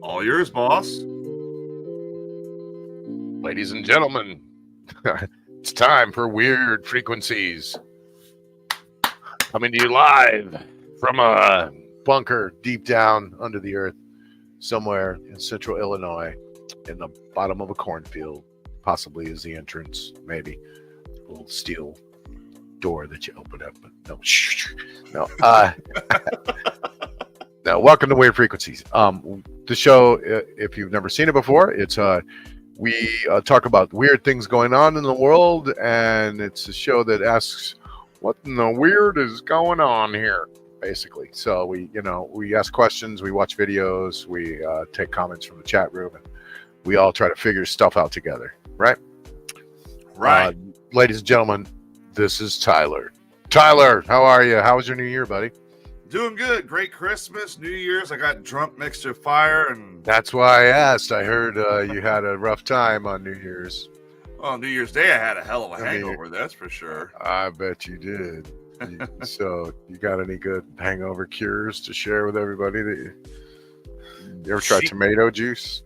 All yours, boss. Ladies and gentlemen, it's time for Weird Frequencies. Coming to you live from a bunker deep down under the earth, somewhere in central Illinois, in the bottom of a cornfield. Possibly is the entrance, maybe. A little steel door that you open up. But no, no. No, welcome to Weird Frequencies. The show, if you've never seen it before, it's we talk about weird things going on in the world, and it's a show that asks, "What in the weird is going on here?" Basically. So we ask questions, we watch videos, we take comments from the chat room, and we all try to figure stuff out together. Right. Right. Ladies and gentlemen, this is Tyler. Tyler, how are you? How was your New Year, buddy? Doing good. Great Christmas, New Year's. I got drunk next to a fire, and That's why I asked. I heard you had a rough time on New Year's. on New Year's Day, I had a hell of a hangover. That's for sure. I bet you did. So, you got any good hangover cures to share with everybody? You ever tried tomato juice?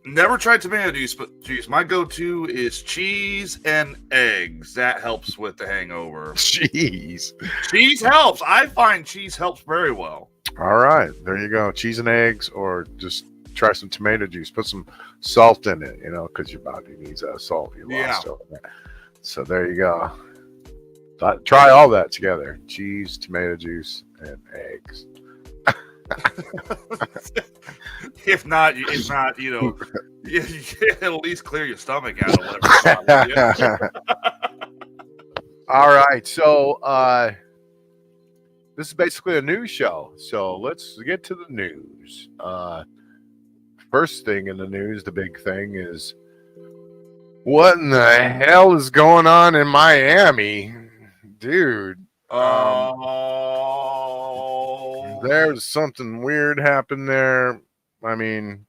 Never tried tomato juice, but my go-to is cheese and eggs. That helps with the hangover. Cheese. Cheese helps. I find cheese helps very well. All right, there you go. Cheese and eggs, or just try some tomato juice. Put some salt in it, because your body needs that salt. You lost over there. So there you go. Try all that together: cheese, tomato juice, and eggs. If not, you at least clear your stomach out or whatever. All right, so this is basically a news show. So let's get to the news. First thing in the news, the big thing is, what in the hell is going on in Miami, dude? There's something weird happened there. I mean,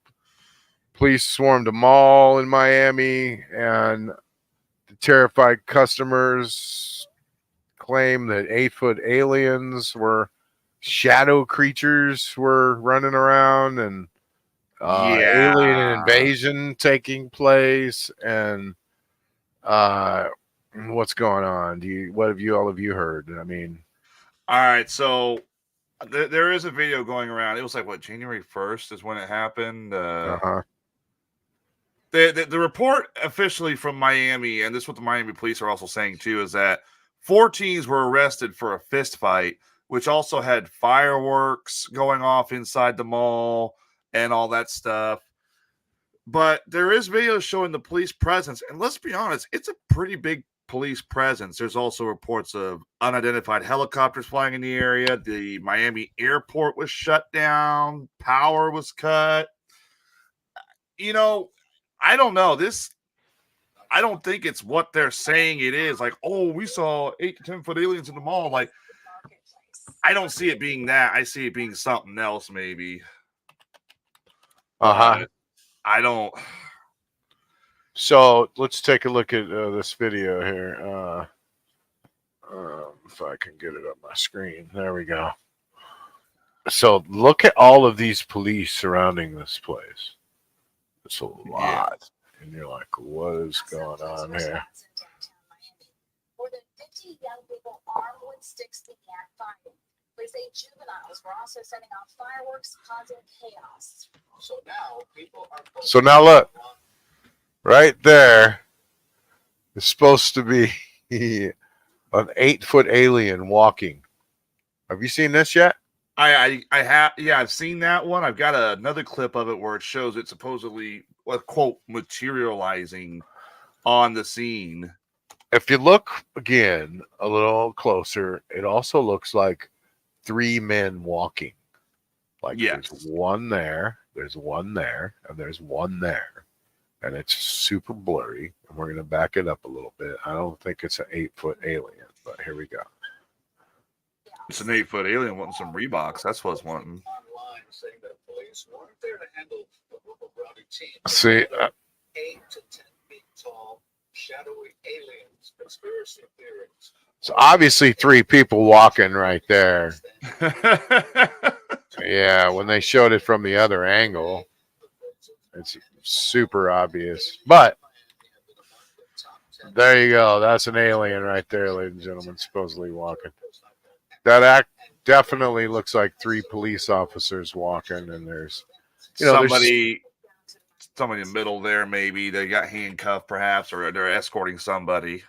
police swarmed a mall in Miami, and the terrified customers claim that 8-foot aliens were shadow creatures were running around, and alien invasion taking place. And what's going on? What have you heard? I mean, all right, so there is a video going around. It was like, January 1st is when it happened. The report officially from Miami, and this is what the Miami police are also saying too, is that 4 teens were arrested for a fist fight, which also had fireworks going off inside the mall and all that stuff. But there is videos showing the police presence, and let's be honest, it's a pretty big police presence. There's also reports of unidentified helicopters flying in the area. The Miami airport was shut down. Power was cut. I don't know. I don't think it's what they're saying it is. Like, we saw 8 to 10-foot aliens in the mall. Like, I don't see it being that. I see it being something else, maybe. I don't. So let's take a look at this video here. If I can get it up my screen. There we go. So look at all of these police surrounding this place. It's a lot. Yeah. And you're like, what is going on here? More than 50 young people armed with sticks began fighting. They say juveniles were also setting off fireworks, causing chaos. So now look. Right there is supposed to be an 8-foot alien walking. Have you seen this yet? I have. Yeah, I've seen that one. I've got another clip of it where it shows it supposedly, quote, materializing on the scene. If you look again a little closer, it also looks like 3 men walking. Like There's one there, there's one there, and there's one there. And it's super blurry, and we're going to back it up a little bit. I don't think it's an 8-foot alien, but here we go. It's an 8-foot alien wanting some Reeboks. That's what it's wanting. See, 8 to 10 feet tall, shadowy aliens, conspiracy theories. So obviously 3 people walking right there. Yeah, when they showed it from the other angle. It's super obvious. But there you go. That's an alien right there, ladies and gentlemen, supposedly walking. That act definitely looks like 3 police officers walking, and there's somebody in the middle there, maybe they got handcuffed, perhaps, or they're escorting somebody.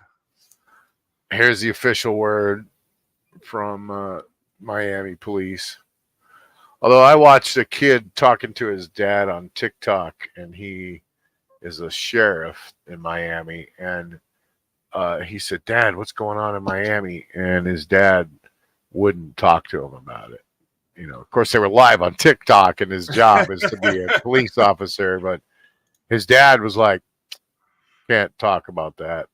Here's the official word from Miami police. Although I watched a kid talking to his dad on TikTok, and he is a sheriff in Miami, and he said, "Dad, what's going on in Miami?" And his dad wouldn't talk to him about it. Of course, they were live on TikTok, and his job is to be a police officer, but his dad was like, "Can't talk about that."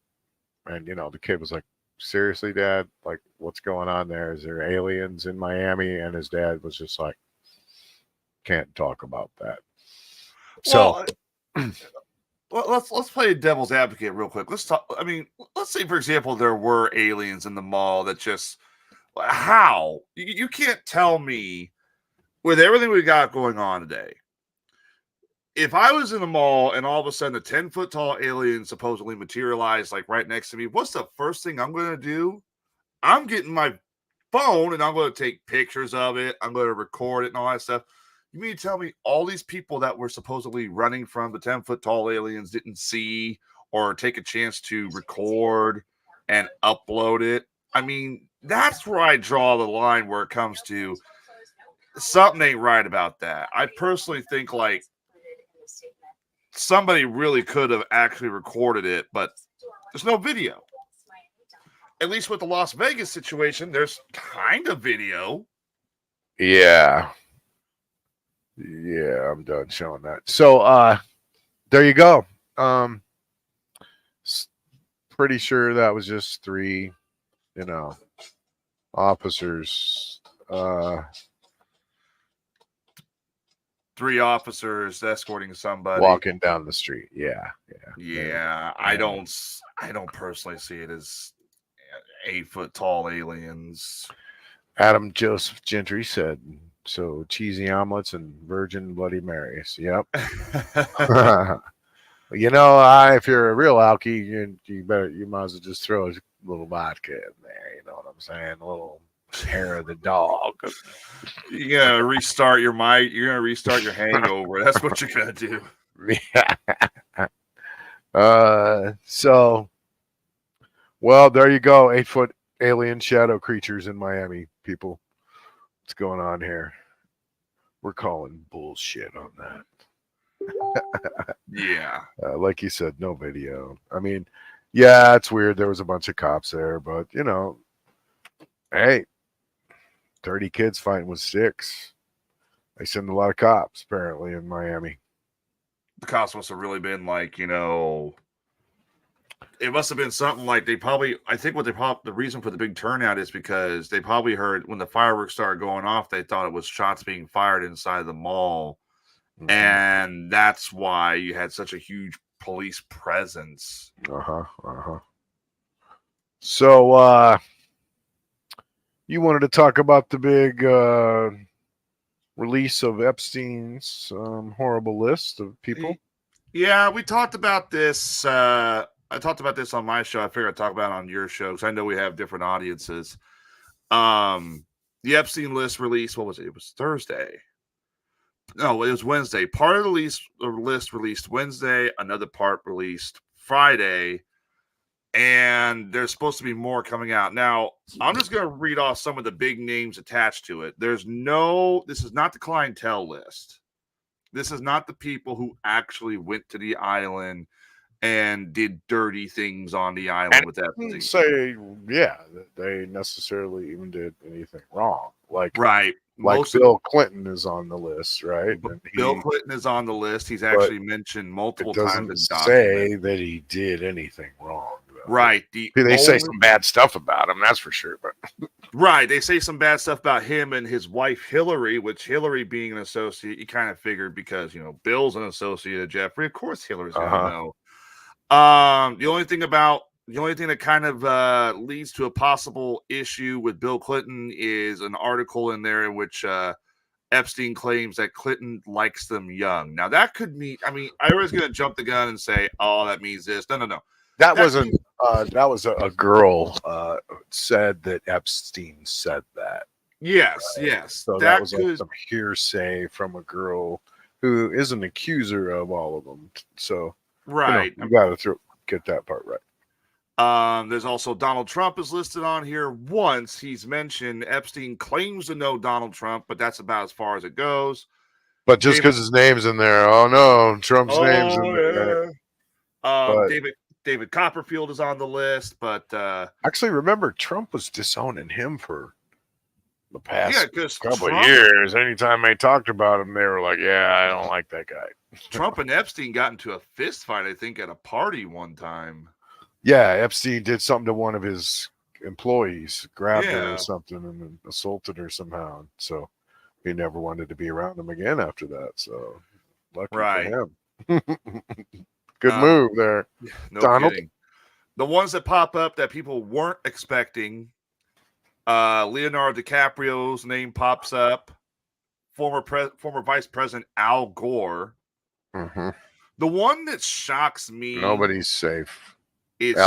And the kid was like, "Seriously, Dad? Like, what's going on there? Is there aliens in Miami?" And his dad was just like, "Can't talk about that." So, let's play devil's advocate real quick. Let's talk. I mean, let's say, for example, there were aliens in the mall that just how you can't tell me with everything we got going on today. If I was in the mall and all of a sudden a 10-foot tall alien supposedly materialized like right next to me, what's the first thing I'm going to do? I'm getting my phone and I'm going to take pictures of it. I'm going to record it and all that stuff. You mean to tell me all these people that were supposedly running from the 10-foot tall aliens didn't see or take a chance to record and upload it? I mean, that's where I draw the line where it comes to something ain't right about that. I personally think like somebody really could have actually recorded it, but there's no video. At least with the Las Vegas situation, there's kind of video. yeah, I'm done showing that. So, there you go. Pretty sure that was just 3, officers. 3 officers escorting somebody walking down the street. Yeah. I don't personally see it as 8-foot tall aliens. Adam Joseph Gentry said, "So cheesy omelets and virgin Bloody Marys." Yep. If you're a real alky, you might as well just throw a little vodka in there. You know what I'm saying? A little hair of the dog. You're gonna restart your mic. You're gonna restart your hangover. That's what you're gonna do. So, well, there you go. 8-foot alien shadow creatures in Miami, people. What's going on here? We're calling bullshit on that. Yeah. Like you said, no video. I mean, yeah, it's weird. There was a bunch of cops there, but hey, 30 kids fighting with sticks. They send a lot of cops apparently in Miami. The cops must have really been like, it must have been something like I think the reason for the big turnout is because they probably heard when the fireworks started going off, they thought it was shots being fired inside the mall. Mm-hmm. And that's why you had such a huge police presence. So, you wanted to talk about the big release of Epstein's horrible list of people? Yeah, we talked about this. I talked about this on my show. I figured I'd talk about it on your show because I know we have different audiences. The Epstein list release, what was it? It was Thursday. No, it was Wednesday. Part of the list released Wednesday, another part released Friday, and there's supposed to be more coming out. Now, I'm just going to read off some of the big names attached to it. This is not the clientele list. This is not the people who actually went to the island and did dirty things on the island with that. Didn't say, that they necessarily even did anything wrong. Right. Bill Clinton is on the list, right? Bill Clinton is on the list. He's actually mentioned multiple times. It doesn't say that he did anything wrong. Right. They say some bad stuff about him, that's for sure. But right. They say some bad stuff about him and his wife, Hillary, which Hillary being an associate, you kind of figured because, Bill's an associate of Jeffrey. Of course, Hillary's going to know. The only thing that kind of leads to a possible issue with Bill Clinton is an article in there in which Epstein claims that Clinton likes them young. Now that could mean, I mean, I was going to jump the gun and say, oh, that means this. No. That That wasn't. That was a girl said that Epstein said that. Yes. So that was like some hearsay from a girl who is an accuser of all of them. So right. you got to get that part right. There's also Donald Trump is listed on here. Once he's mentioned, Epstein claims to know Donald Trump, but that's about as far as it goes. But just because his name's in there, oh no, Trump's name's in there. David Copperfield is on the list, but actually, remember Trump was disowning him for the past couple Trump, of years. Anytime they talked about him, they were like, "Yeah, I don't like that guy." Trump and Epstein got into a fist fight, I think, at a party one time. Yeah, Epstein did something to one of his employees, grabbed her or something, and then assaulted her somehow. So he never wanted to be around him again after that. So lucky for him. Good move there, no Donald. Kidding. The ones that pop up that people weren't expecting, Leonardo DiCaprio's name pops up. Former Vice President Al Gore. Mm-hmm. The one that shocks me. Nobody's safe. Is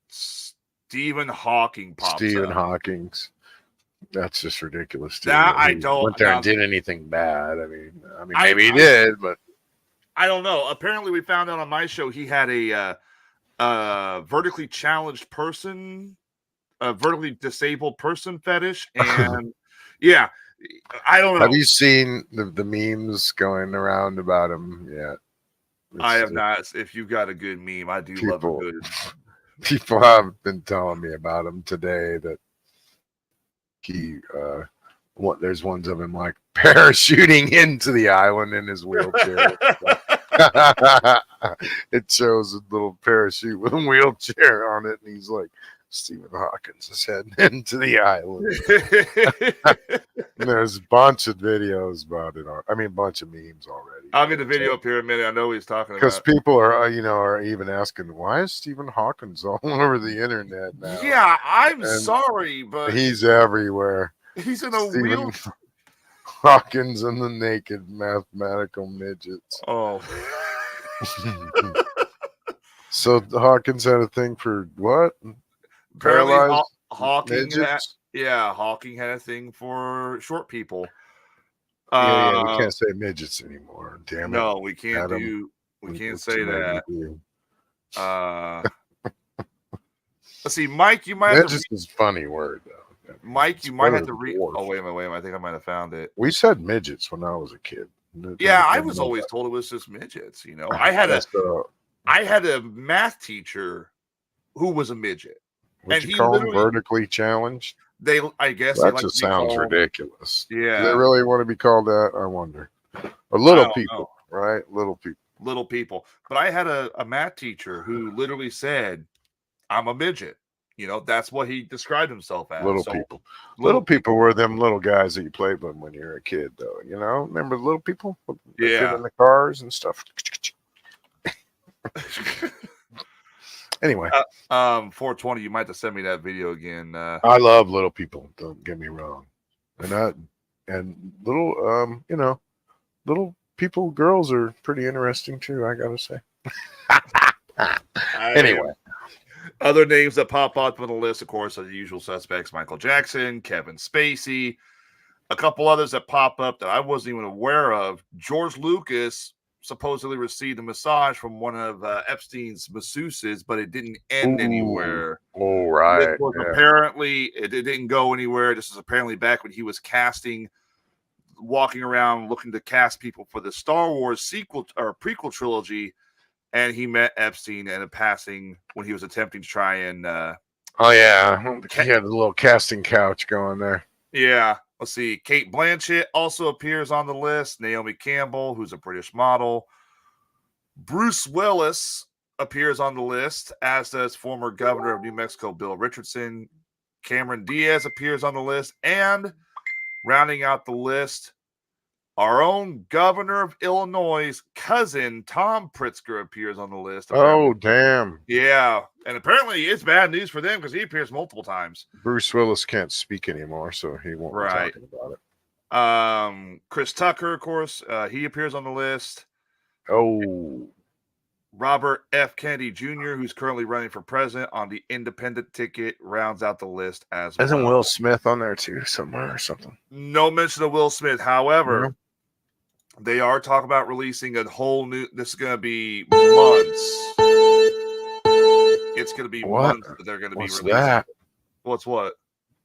Stephen Hawking pops Stephen up. Hawking's. That's just ridiculous. That I don't. Went there and did anything bad. I mean, maybe he did, but I don't know. Apparently, we found out on my show he had a vertically challenged person, a vertically disabled person fetish, and yeah, I don't know. Have you seen the memes going around about him yet? I have not. If you've got a good meme, I do love a good. People have been telling me about him today that he there's ones of him like parachuting into the island in his wheelchair. It shows a little parachute with a wheelchair on it, and he's like, Stephen Hawkins is heading into the island. There's a bunch of videos about it. A bunch of memes already. I'll get the video up here in a minute. I know what he's talking about. Because people are even asking, why is Stephen Hawkins all over the internet now? Yeah, I'm sorry, but he's everywhere. He's in a wheel. Hawkins and the naked mathematical midgets. Oh. So Hawkins had a thing for what? Apparently, Hawking had a thing for short people. Yeah, we can't say midgets anymore. Damn it! No, we can't We can't say that. Let's see, Mike. You might. Midgets is a funny word though. Mike, you might have to read. Oh wait a minute! I think I might have found it. We said midgets when I was a kid. Yeah, I was always told it was just midgets. You know, I had a math teacher who was a midget. Would you call them vertically challenged? I guess that just sounds ridiculous. Yeah, do they really want to be called that? I wonder. Or little people, right? Little people. But I had a math teacher who literally said, "I'm a midget." You know, that's what he described himself as. Little people were them little guys that you played with when you were a kid, though. You know, remember little people? Yeah, in the cars and stuff. Anyway, 420. You might have to send me that video again. I love little people. Don't get me wrong, and little, little people, girls are pretty interesting too. I gotta say. Anyway, other names that pop up on the list, of course, are the usual suspects: Michael Jackson, Kevin Spacey, a couple others that pop up that I wasn't even aware of. George Lucas supposedly received a massage from one of Epstein's masseuses, but it didn't end anywhere. Oh, right. Apparently, it didn't go anywhere. This is apparently back when he was walking around looking to cast people for the Star Wars sequel or prequel trilogy, and he met Epstein in a passing when he was attempting to try and. He had a little casting couch going there. Yeah. Let's see. Kate Blanchett also appears on the list. Naomi Campbell, who's a British model. Bruce Willis appears on the list, as does former governor of New Mexico, Bill Richardson. Cameron Diaz appears on the list. And rounding out the list, our own governor of Illinois' cousin, Tom Pritzker, appears on the list. Oh, damn. Yeah. And apparently it's bad news for them because he appears multiple times. Bruce Willis can't speak anymore, so he won't be talking about Chris Tucker, of course, he appears on the list. Oh, Robert F. Kennedy Jr., who's currently running for president on the independent ticket, rounds out the list as well. isn't Will Smith on there too somewhere or something? No mention of Will Smith. However, No. they are talking about releasing a whole new. This is going to be months. It's going to be What? months that they're going to be What's releasing. that? What's what?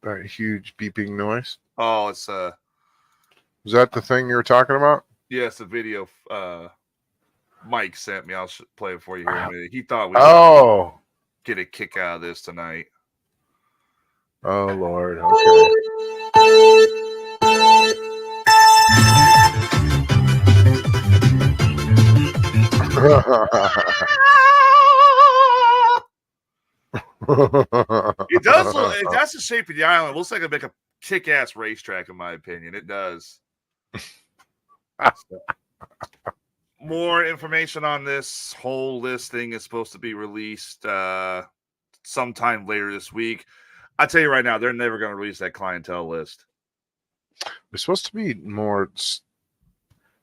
That huge beeping noise. Oh, it's Is that the thing you were talking about? yes, the video. Mike sent me. I'll play it for you here in a minute. He thought we Oh, get a kick out of this tonight. oh Lord. Okay. It does. That's the shape of the island. It looks like a big kick-ass racetrack, in my opinion. It does. More information on this whole list thing is supposed to be released sometime later this week. I tell you right now, they're never going to release that clientele list. There's supposed to be more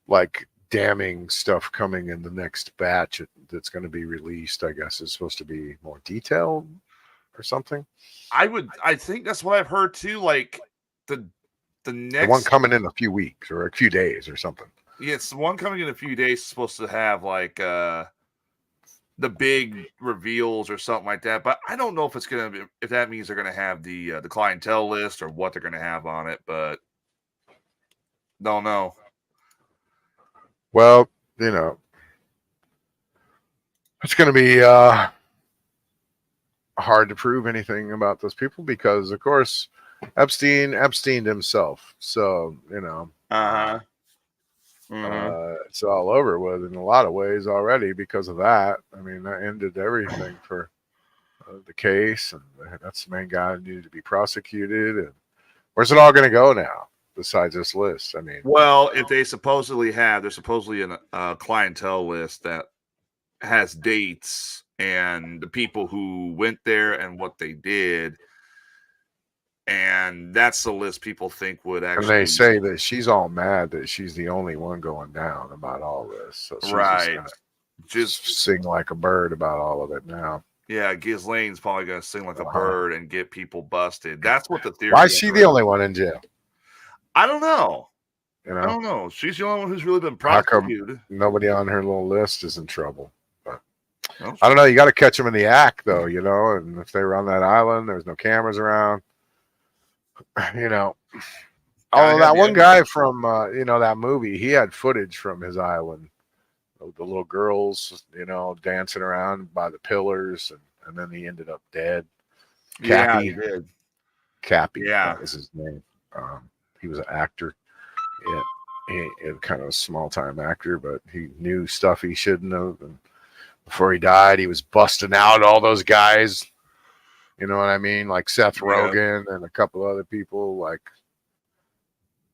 like damning stuff coming in the next batch that's going to be released. I guess is supposed to be more detailed or something. I think that's what I've heard too. Like the next The one coming in a few weeks or a few days or something. yes, the one coming in a few days is supposed to have like the big reveals or something like that. But I don't know if it's gonna be, if that means they're gonna have the clientele list or what they're gonna have on it. But don't know. Well, you know, it's going to be hard to prove anything about those people because, of course, Epsteined himself. So, you know, it's all over with in a lot of ways already because of that. I mean, that ended everything for the case, and that's the main guy who needed to be prosecuted. And where's it all going to go now? Besides this list, I mean, Well, if they supposedly have, there's supposedly a clientele list that has dates and the people who went there and what they did. And that's the list people think would and actually. they say that she's all mad that she's the only one going down about all this. So she's Right. just Just sing like a bird about all of it now. yeah, Ghislaine's probably gonna sing like a bird and get people busted. That's what the theory. Why is is she right the only one in jail? I don't know. You I know, don't know. She's the only one who's really been How come- prosecuted. nobody on her little list is in trouble. Well, I don't know. You got to catch them in the act, though. You know, and if they were on that island, there's no cameras around. You know, Yeah, that yeah. one guy from you know, that movie, he had footage from his island. The little girls, you know, dancing around by the pillars, and then he ended up dead. yeah, Cappy. he did. Cappy, Yeah. that was his name. He was an actor. Yeah, he kind of a small time actor, but he knew stuff he shouldn't have. And before he died, he was busting out all those guys. You know what I mean? Like Seth Yeah. Rogen and a couple other people, like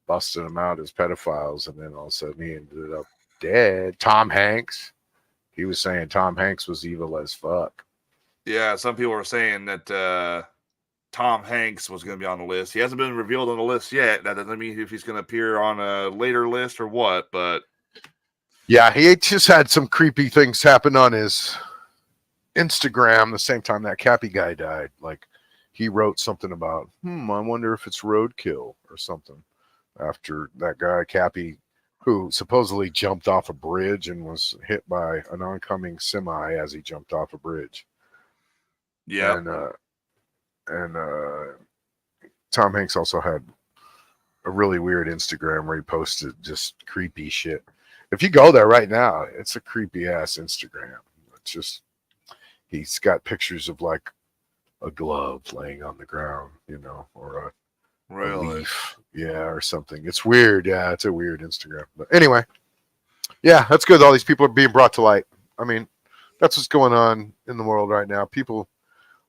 busting them out as pedophiles, and then all of a sudden he ended up dead. Tom Hanks. He was saying Tom Hanks was evil as fuck. Yeah, some people are saying that Tom Hanks was going to be on the list. He hasn't been revealed on the list yet. That doesn't mean if he's going to appear on a later list or what, but Yeah, he just had some creepy things happen on his Instagram the same time that Cappy guy died. Like he wrote something about, I wonder if it's roadkill or something after that guy Cappy, who supposedly jumped off a bridge and was hit by an oncoming semi as he jumped off a bridge. yeah. And Tom Hanks also had a really weird Instagram where he posted just creepy shit. If you go there right now, it's a creepy ass Instagram. It's just, he's got pictures of like a glove laying on the ground, you know, or a Really? leaf, yeah, or something. It's weird. Yeah, it's a weird Instagram. But anyway, yeah, that's good. All these people are being brought to light. I mean, that's what's going on in the world right now. People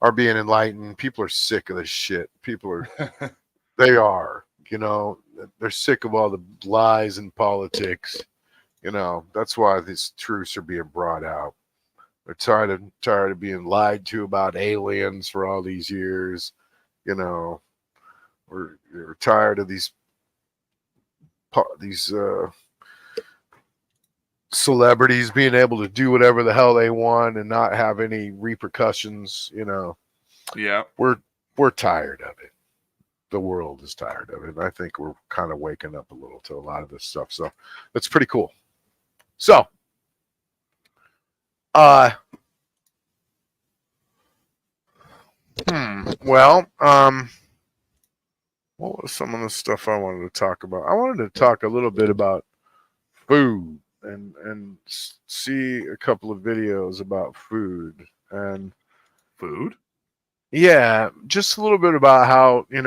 are being enlightened. People are sick of this shit. People are, they are, you know, they're sick of all the lies in politics. You know, that's why these truths are being brought out. They're tired of being lied to about aliens for all these years. You know, we're tired of these celebrities being able to do whatever the hell they want and not have any repercussions. Yeah. We're tired of it. The world is tired of it. I think we're kind of waking up a little to a lot of this stuff. So that's pretty cool. So, well, what was some of the stuff I wanted to talk about? I wanted to talk a little bit about food and see a couple of videos about food and Food? yeah, just a little bit about how, we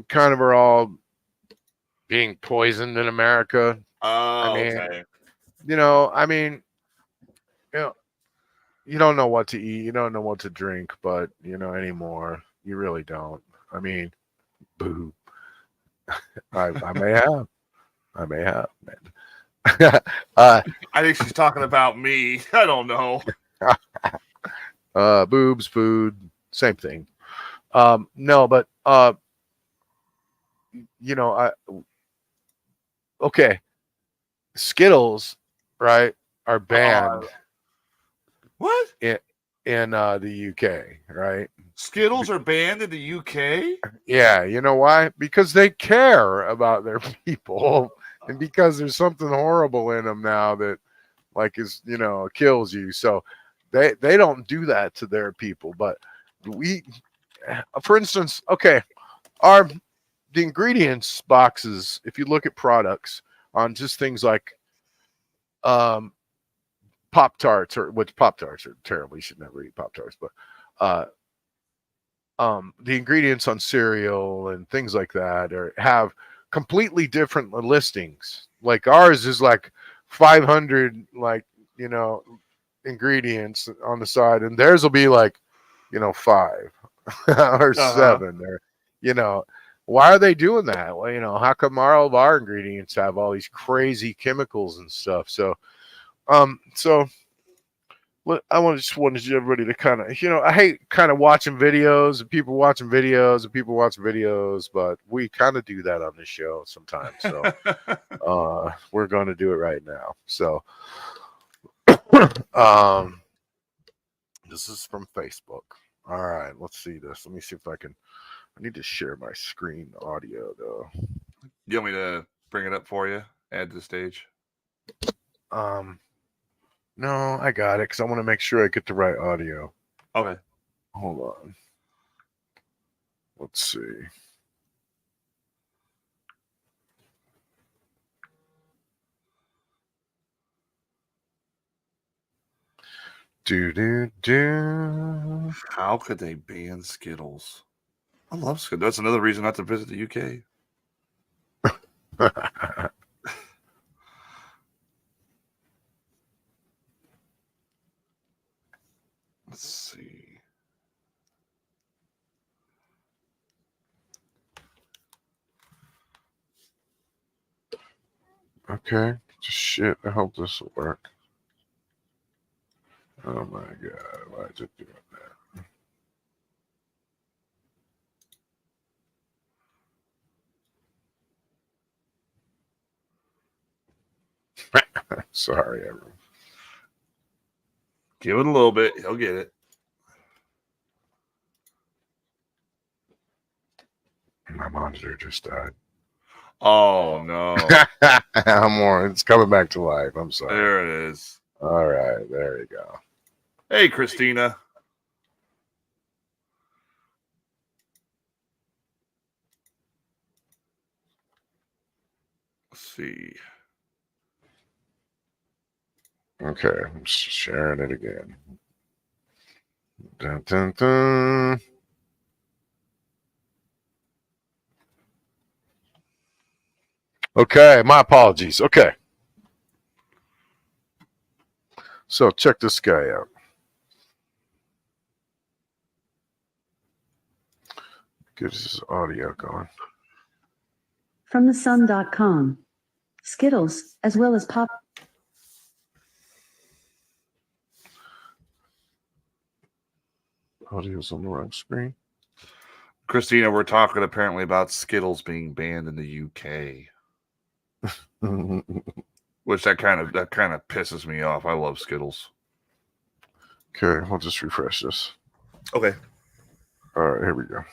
kind of are all being poisoned in America. Oh, mean, okay. You don't know what to eat, you don't know what to drink, but anymore, you really don't. I mean, boo. I may have, man. I think she's talking about me. I don't know. Boobs, food, same thing. No, but okay. Skittles, right, are banned What? in the UK, right? Skittles are banned in the UK? Yeah, you know why? Because they care about their people, and because there's something horrible in them now that, like, is kills you. So they don't do that to their people. But we, for instance, okay, the ingredients boxes. If you look at products on just things like Pop-Tarts, which Pop-Tarts are terrible. You should never eat Pop-Tarts, but the ingredients on cereal and things like that have completely different listings. Like ours is like 500 ingredients on the side, and theirs will be like 5 or 7 or why are they doing that? Well, how come all of our ingredients have all these crazy chemicals and stuff? So I just wanted everybody to kind of, I hate kind of watching videos and people watching videos and people watching videos, but we kind of do that on this show sometimes. So we're going to do it right now. So this is from Facebook. All right, let's see this. Let me see if I need to share my screen audio though. You want me to bring it up for you? Add to the stage? No, I got it because I want to make sure I get the right audio. Okay. Hold on. Let's see. Do. How could they ban Skittles? I love Skittles. That's another reason not to visit the UK. Let's see. Okay. Shit. I hope this will work. Oh my god. Why is it doing that? Sorry, everyone. Give it a little bit. He'll get it. My monitor just died. Oh, no. It's coming back to life. I'm sorry. There it is. All right. There you go. Hey, Christina. Let's see. Okay. I'm sharing it again. Dun, dun, dun. Okay, my apologies. Okay. So check this guy out. Get his audio going. From thesun.com. Skittles, as well as Pop. Audio's on the wrong screen. Christina, we're talking apparently about Skittles being banned in the UK. which that kind of pisses me off. I love Skittles. Okay, we'll just refresh this. Okay. All right, here we go.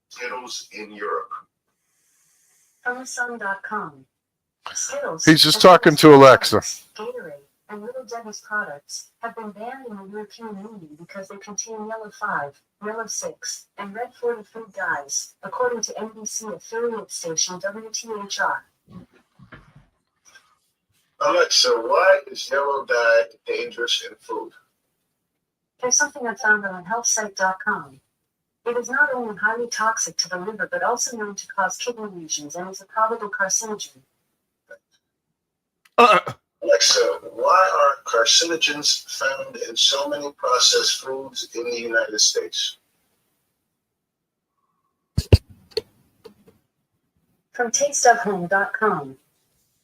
Skittles in Europe. From the Sun.com. Skittles. He's just as well talking as to Alexa. Gatorade and Little Debbie's products have been banned in the European Union because they contain yellow 5, yellow 6, and red 40 food dyes, according to NBC affiliate station WTHR. Alexa, why is yellow dye dangerous in food? Here's something I found on healthsite.com. It is not only highly toxic to the liver but also known to cause kidney lesions and is a probable carcinogen. Alexa, why are carcinogens found in so many processed foods in the United States? From tasteofhome.com.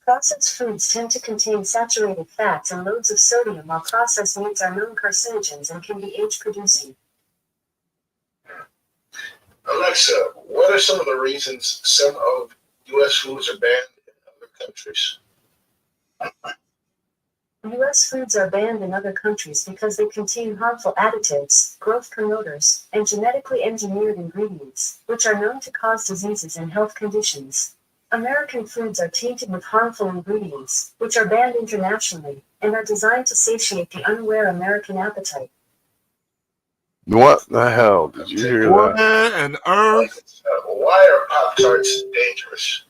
Processed foods tend to contain saturated fats and loads of sodium, while processed meats are known carcinogens and can be age-producing. Alexa, what are some of the reasons some of U.S. foods are banned in other countries? U.S. foods are banned in other countries because they contain harmful additives, growth promoters, and genetically engineered ingredients, which are known to cause diseases and health conditions. American foods are tainted with harmful ingredients, which are banned internationally, and are designed to satiate the unaware American appetite. What the hell? Did you hear What that? on earth? Why are Pop-Tarts dangerous?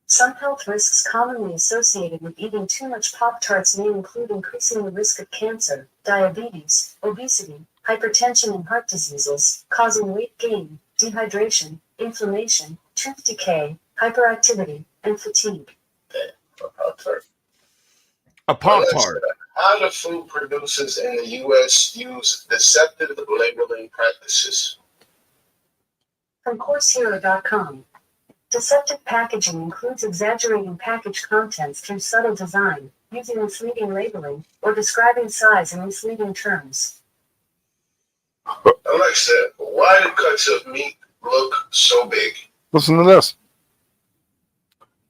Some health risks commonly associated with eating too much Pop-Tarts may include increasing the risk of cancer, diabetes, obesity, hypertension, and heart diseases, causing weight gain, dehydration, inflammation, tooth decay, hyperactivity, and fatigue. Pop-Tart. A Pop-Tart. How do food producers in the U.S. use deceptive labeling practices? From CourseHero.com. Deceptive packaging includes exaggerating package contents through subtle design, using misleading labeling, or describing size in misleading terms. Alexa, why do cuts of meat look so big? Listen to this.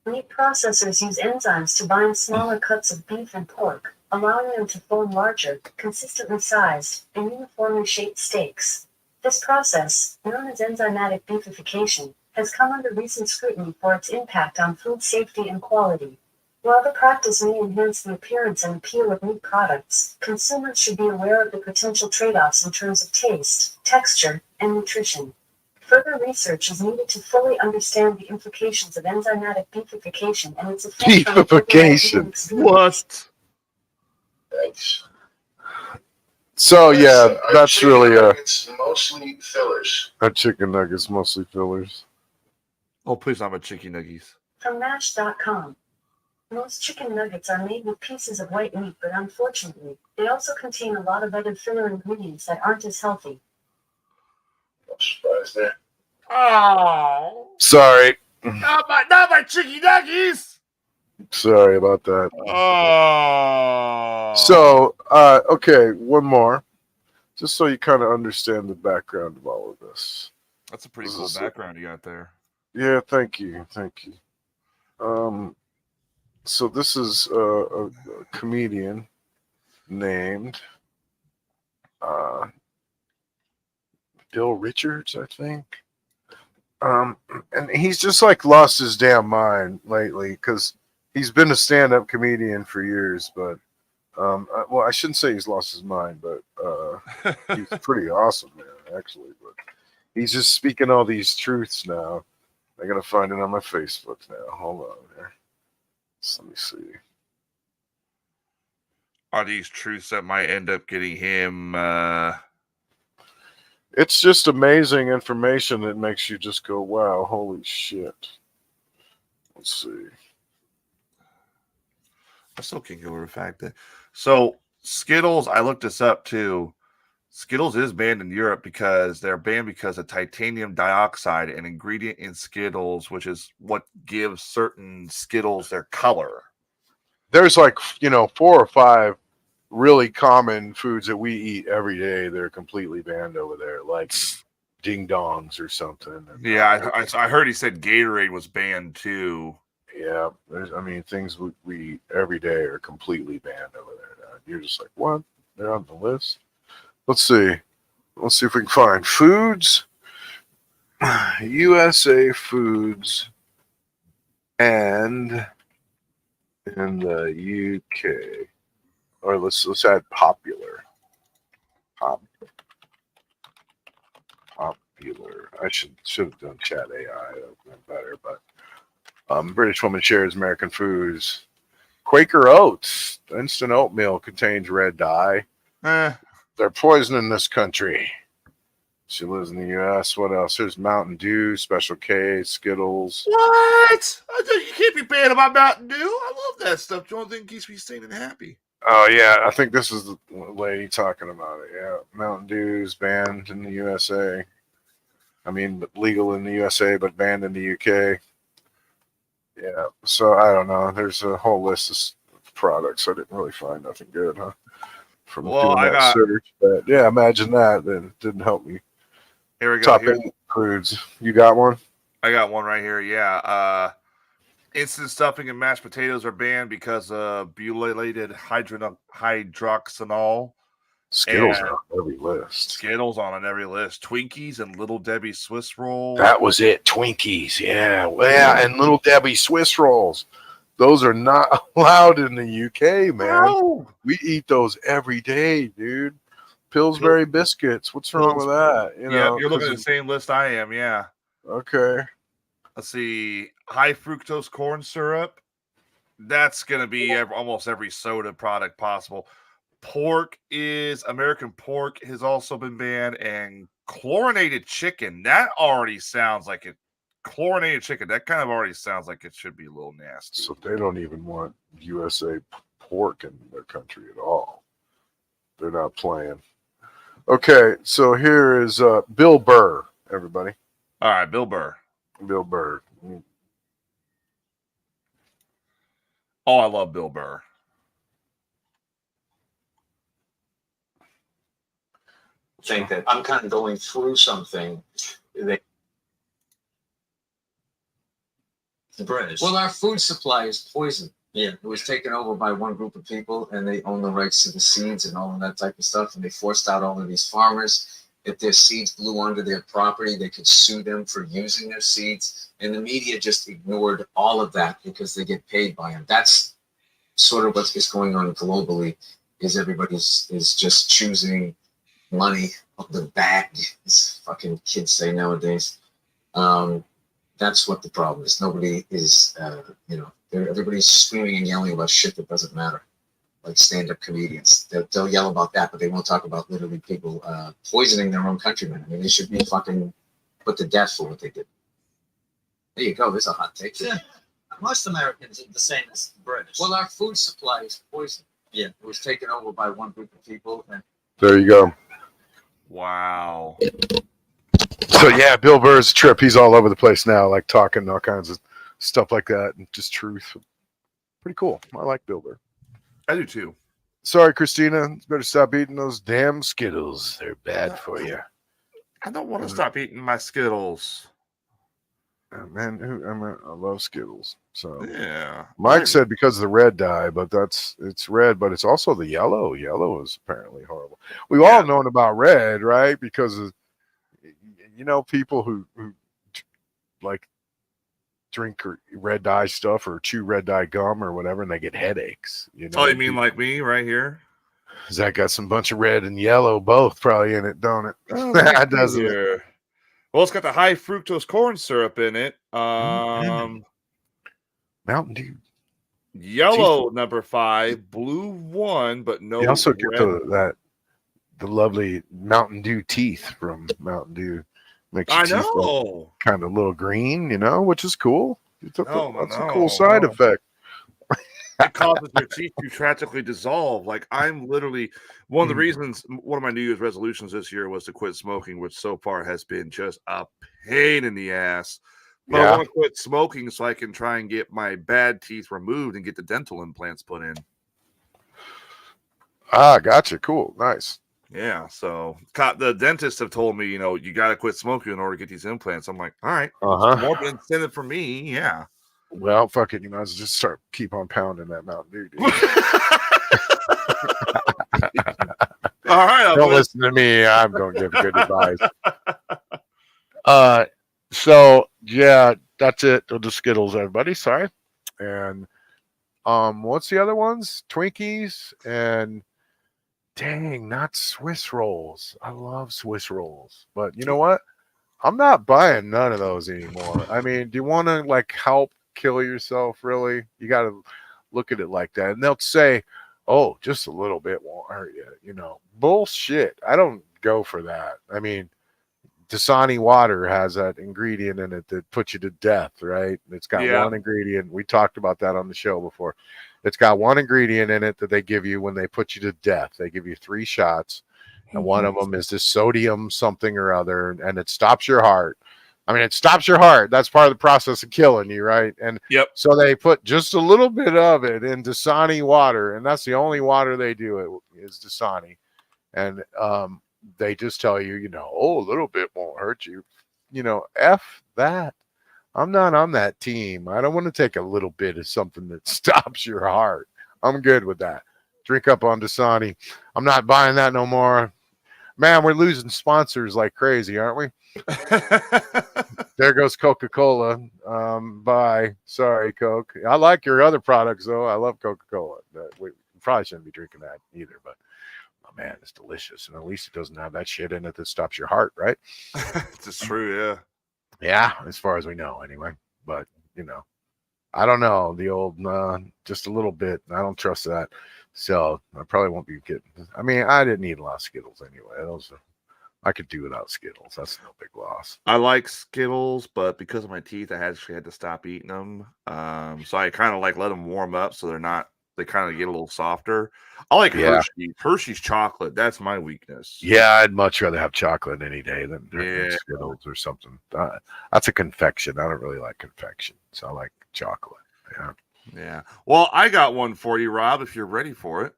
Meat processors use enzymes to bind smaller cuts of beef and pork, allowing them to form larger, consistently sized, and uniformly shaped steaks. This process, known as enzymatic beefification, has come under recent scrutiny for its impact on food safety and quality. While the practice may enhance the appearance and appeal of meat products, consumers should be aware of the potential trade-offs in terms of taste, texture, and nutrition. Further research is needed to fully understand the implications of enzymatic beefification and its effect on the overall Beefification. eating experience. What? Thanks. So yeah, Alexa, are that's chicken really nuggets mostly fillers. our chicken nuggets, mostly fillers. Oh, please, not my chicken nuggies. From Mash.com. Most chicken nuggets are made with pieces of white meat, but unfortunately, they also contain a lot of other filler ingredients that aren't as healthy. No surprise there. Oh, Sorry, not my chicken nuggies. sorry about that. Oh. So, okay, one more, just so you kind of understand the background of all of this. That's a pretty cool background you got there. Yeah, thank you. So this is a comedian named Bill Richards, I think. And he's just like lost his damn mind lately because he's been a stand-up comedian for years, but well, I shouldn't say he's lost his mind, but he's pretty awesome, man, actually. But he's just speaking all these truths now. I gotta find it on my Facebook now. Hold on here. Let me see. Are these truths that might end up getting him? It's just amazing information that makes you just go, wow, holy shit. Let's see. I still can't get over the fact that. So Skittles, I looked this up too. Skittles is banned in Europe because they're banned because of titanium dioxide, an ingredient in Skittles, which is what gives certain Skittles their color. There's like, 4 or 5 really common foods that we eat every day, they're completely banned over there, like ding dongs or something. And, Yeah, I heard he said Gatorade was banned too. yeah. I mean, things we eat every day are completely banned over there. You're just like, what? They're on the list. Let's see. Let's see if we can find foods. USA foods and in the UK. Or let's add popular. Popular. I should have done chat AI. That would have been better, but British woman shares American foods. Quaker Oats. Instant oatmeal contains red dye. They're poisoning this country. She lives in the U.S. What else? There's Mountain Dew, Special K, Skittles. What? I thought you can't be banned about Mountain Dew. I love that stuff. The only thing keeps me sane and happy. Oh, yeah. I think this is the lady talking about it. Yeah. Mountain Dew is banned in the USA. I mean, legal in the USA, but banned in the UK. Yeah. So, I don't know. There's a whole list of products. I didn't really find nothing good, huh? From doing that search. But, yeah, imagine that. Then it didn't help me. Here we go. Top 8 foods. You got one? I got one right here. Yeah. Instant stuffing and mashed potatoes are banned because of butylated hydroxynol. Skittles are on every list. Skittles on every list. Twinkies and Little Debbie Swiss rolls. That was it. Twinkies. Yeah. Well, yeah. And Little Debbie Swiss rolls. Those are not allowed in the UK, man. No. We eat those every day, dude. Pillsbury biscuits. What's wrong with that? Yeah, you're looking at the same list I am. Yeah. Okay. Let's see. High fructose corn syrup. That's going to be almost every soda product possible. American pork has also been banned, and chlorinated chicken. That already sounds like it. Chlorinated chicken. That kind of already sounds like it should be a little nasty. So they don't even want USA pork in their country at all. They're not playing. Okay, so here is Bill Burr, everybody. All right, Bill Burr. Bill Burr. Oh, I love Bill Burr. Think that I'm kind of going through something. The British. Well, our food supply is poison. Yeah, it was taken over by one group of people, and they own the rights to the seeds and all of that type of stuff. And they forced out all of these farmers. If their seeds blew onto their property, they could sue them for using their seeds. And the media just ignored all of that because they get paid by them. That's sort of what's going on globally. Is everybody's is just choosing money of the bag, as fucking kids say nowadays. That's what the problem is. Nobody is, everybody's screaming and yelling about shit that doesn't matter. Like stand-up comedians, they'll yell about that, but they won't talk about literally people poisoning their own countrymen. I mean, they should be fucking put to death for what they did. There you go. There's a hot take. Yeah. Most Americans are the same as the British. Well, our food supply is poison. Yeah, it was taken over by one group of people. And there you go. Wow. So yeah, Bill Burr's a trip. He's all over the place now, like talking all kinds of stuff like that, and just truth. Pretty cool. I like Bill Burr. I do too. Sorry, Christina. You better stop eating those damn Skittles. They're bad for you. I don't want to stop eating my Skittles. Man, I love Skittles. So yeah. Mike said because of the red dye, but it's red, but it's also the yellow. Yellow is apparently horrible. We've all known about red, right? Because of people who like drink red dye stuff or chew red dye gum or whatever, and they get headaches. Oh, you mean like me right here? That got some bunch of red and yellow both probably in it, don't it? That doesn't it? Well, it's got the high fructose corn syrup in it. Mountain Dew. Yellow number 5, blue 1, but no. You also get red. the lovely Mountain Dew teeth from Mountain Dew. Makes your I teeth know. Kind of a little green, which is cool. That's a cool No. side effect. It causes your teeth to tragically dissolve. Like I'm literally one of the reasons. One of my New Year's resolutions this year was to quit smoking, which so far has been just a pain in the ass. But I want to quit smoking so I can try and get my bad teeth removed and get the dental implants put in. Ah, gotcha. Cool. Nice. Yeah, so the dentists have told me, you got to quit smoking in order to get these implants. I'm like, all right, Uh-huh. more of an incentive for me. Yeah. Well, fuck it. You might as well just keep on pounding that Mountain Dew, dude. All right. Don't listen to me. I'm going to give good advice. So yeah, that's it. The Skittles, everybody. Sorry. And what's the other ones? Twinkies and dang, not Swiss rolls. I love Swiss rolls, but you know what? I'm not buying none of those anymore. I mean, do you want to like help kill yourself? Really? You got to look at it like that. And they'll say, "Oh, just a little bit won't hurt you." You know, bullshit. I don't go for that. I mean, Dasani water has that ingredient in it that puts you to death, right? It's got one ingredient. We talked about that on the show before. It's got one ingredient in it that they give you when they put you to death. They give you 3 shots, and one of them is this sodium something or other, and it stops your heart. I mean, it stops your heart. That's part of the process of killing you, right? And so they put just a little bit of it in Dasani water, and that's the only water they do it is Dasani. And they just tell you, a little bit won't hurt you. F that. I'm not on that team. I don't want to take a little bit of something that stops your heart. I'm good with that. Drink up on Dasani. I'm not buying that no more. Man, we're losing sponsors like crazy, aren't we? There goes Coca-Cola. Bye. Sorry, Coke. I like your other products, though. I love Coca-Cola. We probably shouldn't be drinking that either, but man, it's delicious, and at least it doesn't have that shit in it that stops your heart, right? It's true, yeah, as far as we know anyway. But I don't know, the old just a little bit, I don't trust that, so I probably won't be getting. I mean, I didn't eat a lot of Skittles anyway. I could do without Skittles. That's no big loss. I like Skittles, but because of my teeth, I actually had to stop eating them. So I kind of like let them warm up so they kind of get a little softer. I like Hershey's chocolate. That's my weakness. Yeah, I'd much rather have chocolate any day than Skittles or something. That's a confection. I don't really like confection, so I like chocolate. Yeah. Well, I got one for you, Rob, if you're ready for it.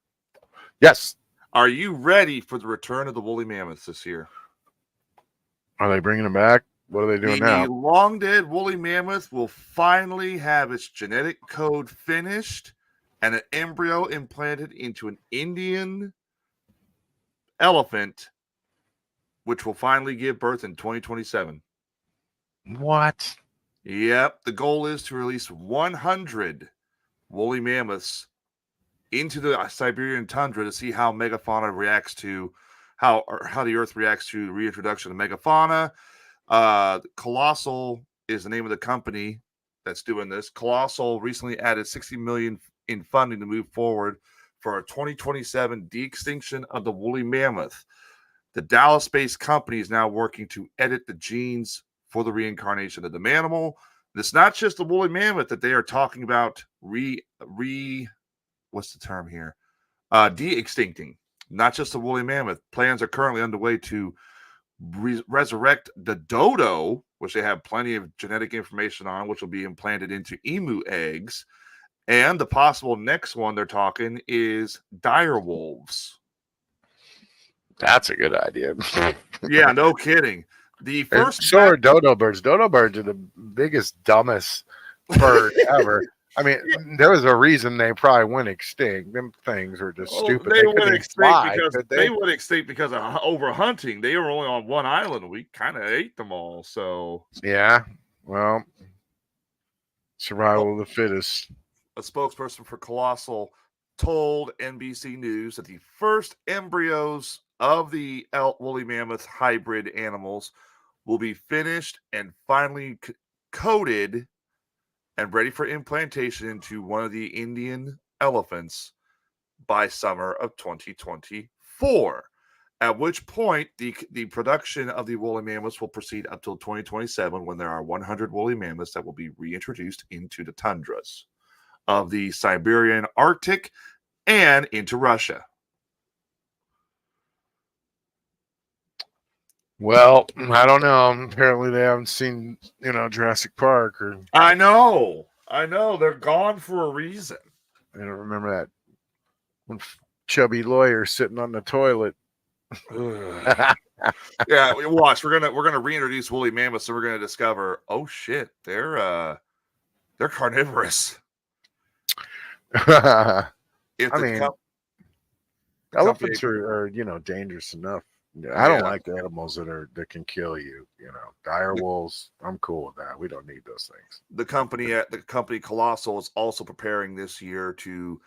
Yes. Are you ready for the return of the woolly mammoths this year? Are they bringing them back? What are they doing now? The long dead woolly mammoth will finally have its genetic code finished and an embryo implanted into an Indian elephant, which will finally give birth in 2027. What? Yep. The goal is to release 100 woolly mammoths into the Siberian tundra to see how megafauna reacts to how the Earth reacts to the reintroduction of megafauna. Colossal is the name of the company that's doing this. Colossal recently added $60 million in funding to move forward for a 2027 de-extinction of the woolly mammoth. The Dallas-based company is now working to edit the genes for the reincarnation of the mammal. It's not just the woolly mammoth that they are talking about what's the term here? De-extincting. Not just the woolly mammoth. Plans are currently underway to resurrect the dodo, which they have plenty of genetic information on, which will be implanted into emu eggs. And the possible next one they're talking is dire wolves. That's a good idea. Yeah, no kidding. The first are dodo birds. Dodo birds are the biggest, dumbest bird ever. I mean, there was a reason they probably went extinct. Them things were just stupid. They went extinct because of overhunting. They were only on one island. We kind of ate them all. So yeah, well, survival of the fittest. A spokesperson for Colossal told NBC News that the first embryos of the woolly mammoth hybrid animals will be finished and finally coated and ready for implantation into one of the Indian elephants by summer of 2024. At which point, the production of the woolly mammoths will proceed up till 2027, when there are 100 woolly mammoths that will be reintroduced into the tundras of the Siberian Arctic and into Russia. Well, I don't know. Apparently, they haven't seen, Jurassic Park or. I know. They're gone for a reason. I don't remember that. chubby lawyer sitting on the toilet. Yeah, watch. We're gonna reintroduce woolly mammoths, and we're gonna discover, oh shit, they're carnivorous. If I the mean, com- elephants are dangerous enough. Yeah, I don't Yeah. like animals that can kill you. Dire wolves. I'm cool with that. We don't need those things. the company Colossal is also preparing this year to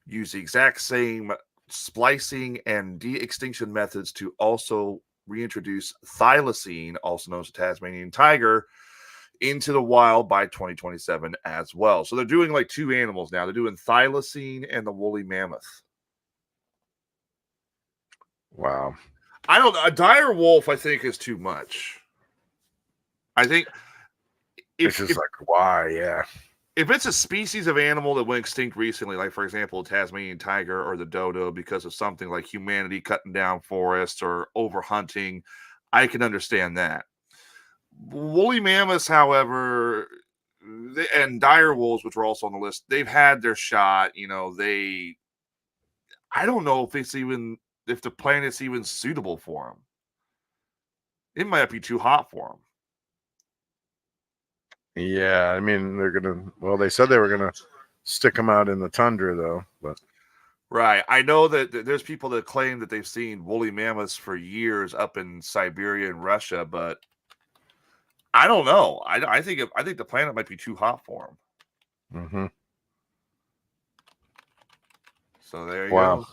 use the exact same splicing and de-extinction methods to also reintroduce thylacine, also known as Tasmanian tiger, into the wild by 2027 as well. So they're doing like two animals now. They're doing thylacine and the woolly mammoth. Wow. I don't know. A dire wolf, I think, is too much. I think It's just like, why? Yeah. if it's a species of animal that went extinct recently, like for example, Tasmanian tiger or the dodo, because of something like humanity cutting down forests or overhunting, I can understand that. Woolly mammoths, however, and dire wolves, which were also on the list, they've had their shot. I don't know if the planet's even suitable for them. It might be too hot for them. Yeah. I mean, they said they were gonna stick them out in the tundra though, but Right. I know that there's people that claim that they've seen woolly mammoths for years up in Siberia and Russia, but I don't know. I think the planet might be too hot for them. mm-hmm. So there you Wow. go.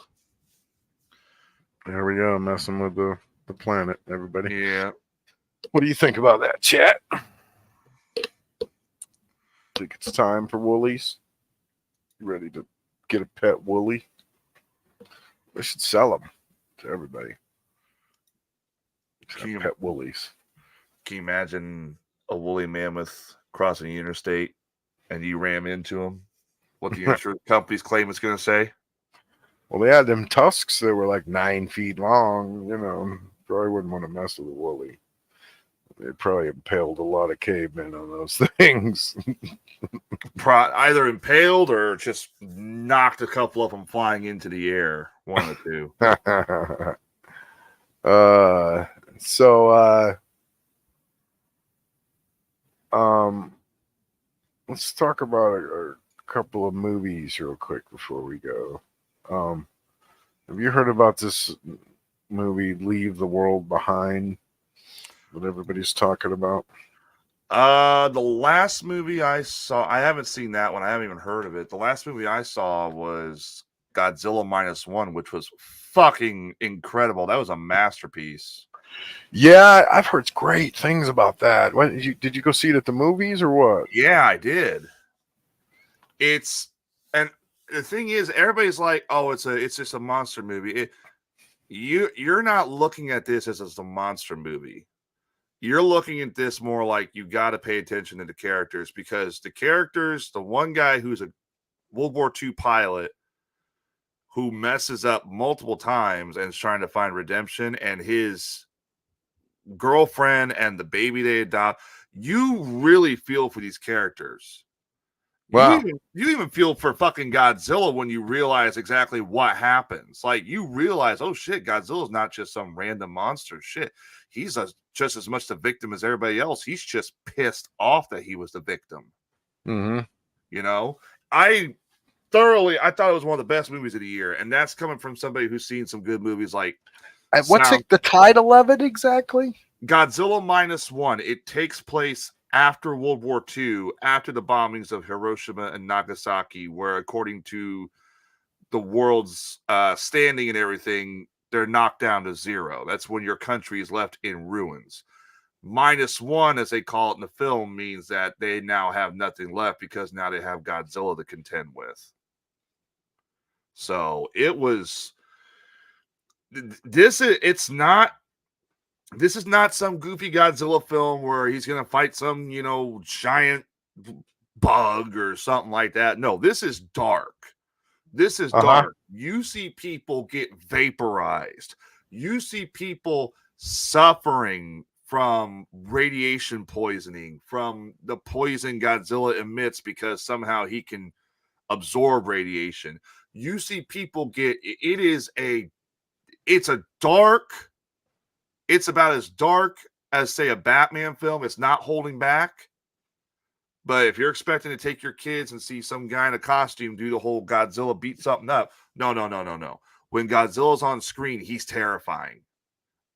There we go, messing with the planet, everybody. Yeah. What do you think about that, chat? Think it's time for woolies? You ready to get a pet woolly? We should sell them to everybody. Can you- Pet woolies. Can you imagine a woolly mammoth crossing the interstate and you ram into him? What the insurance companies claim it's going to say? Well, they had them tusks that were like 9 feet long. Probably wouldn't want to mess with a woolly. They probably impaled a lot of cavemen on those things. Either impaled or just knocked a couple of them flying into the air. One of the two. Let's talk about a couple of movies real quick before we go. Have you heard about this movie, Leave the World Behind, that everybody's talking about? The last movie I saw, I haven't seen that one. I haven't even heard of it. The last movie I saw was Godzilla -1, which was fucking incredible. That was a masterpiece. Yeah, I've heard great things about that. Did you go see it at the movies or what? Yeah, I did. And the thing is, everybody's like, "Oh, it's just a monster movie." You're not looking at this as a monster movie. You're looking at this more like you got to pay attention to the characters, because the characters, the one guy who's a World War II pilot who messes up multiple times and is trying to find redemption, and his girlfriend and the baby they adopt, you really feel for these characters. Wow. You even feel for fucking Godzilla when you realize exactly what happens. Like, you realize, oh shit, Godzilla's not just some random monster. Shit, he's just as much the victim as everybody else. He's just pissed off that he was the victim. Mm-hmm. I thought it was one of the best movies of the year, and that's coming from somebody who's seen some good movies like What's the title of it exactly? Godzilla -1. It takes place after World War II, after the bombings of Hiroshima and Nagasaki, where, according to the world's standing and everything, they're knocked down to zero. That's when your country is left in ruins. -1, as they call it in the film, means that they now have nothing left, because now they have Godzilla to contend with. So it was. This is not some goofy Godzilla film where he's going to fight some, giant bug or something like that. No, this is dark. This is dark. You see people get vaporized. You see people suffering from radiation poisoning, from the poison Godzilla emits because somehow he can absorb radiation. you see people get it's about as dark as, say, a Batman film. It's not holding back. But if you're expecting to take your kids and see some guy in a costume do the whole Godzilla beat something up, no. When Godzilla's on screen, he's terrifying.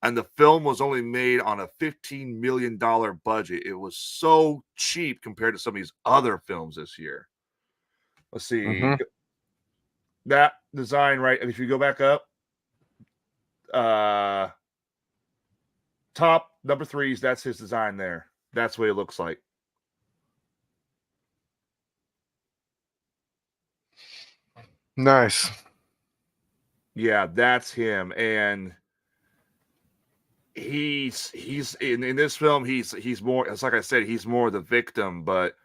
And the film was only made on a $15 million budget. It was so cheap compared to some of these other films this year. Let's see. Mhm. That design, right? And if you go back up, top number 3s, that's his design there. That's what it looks like. Nice. Yeah, that's him. And he's in this film, he's more, it's like I said, he's more the victim, but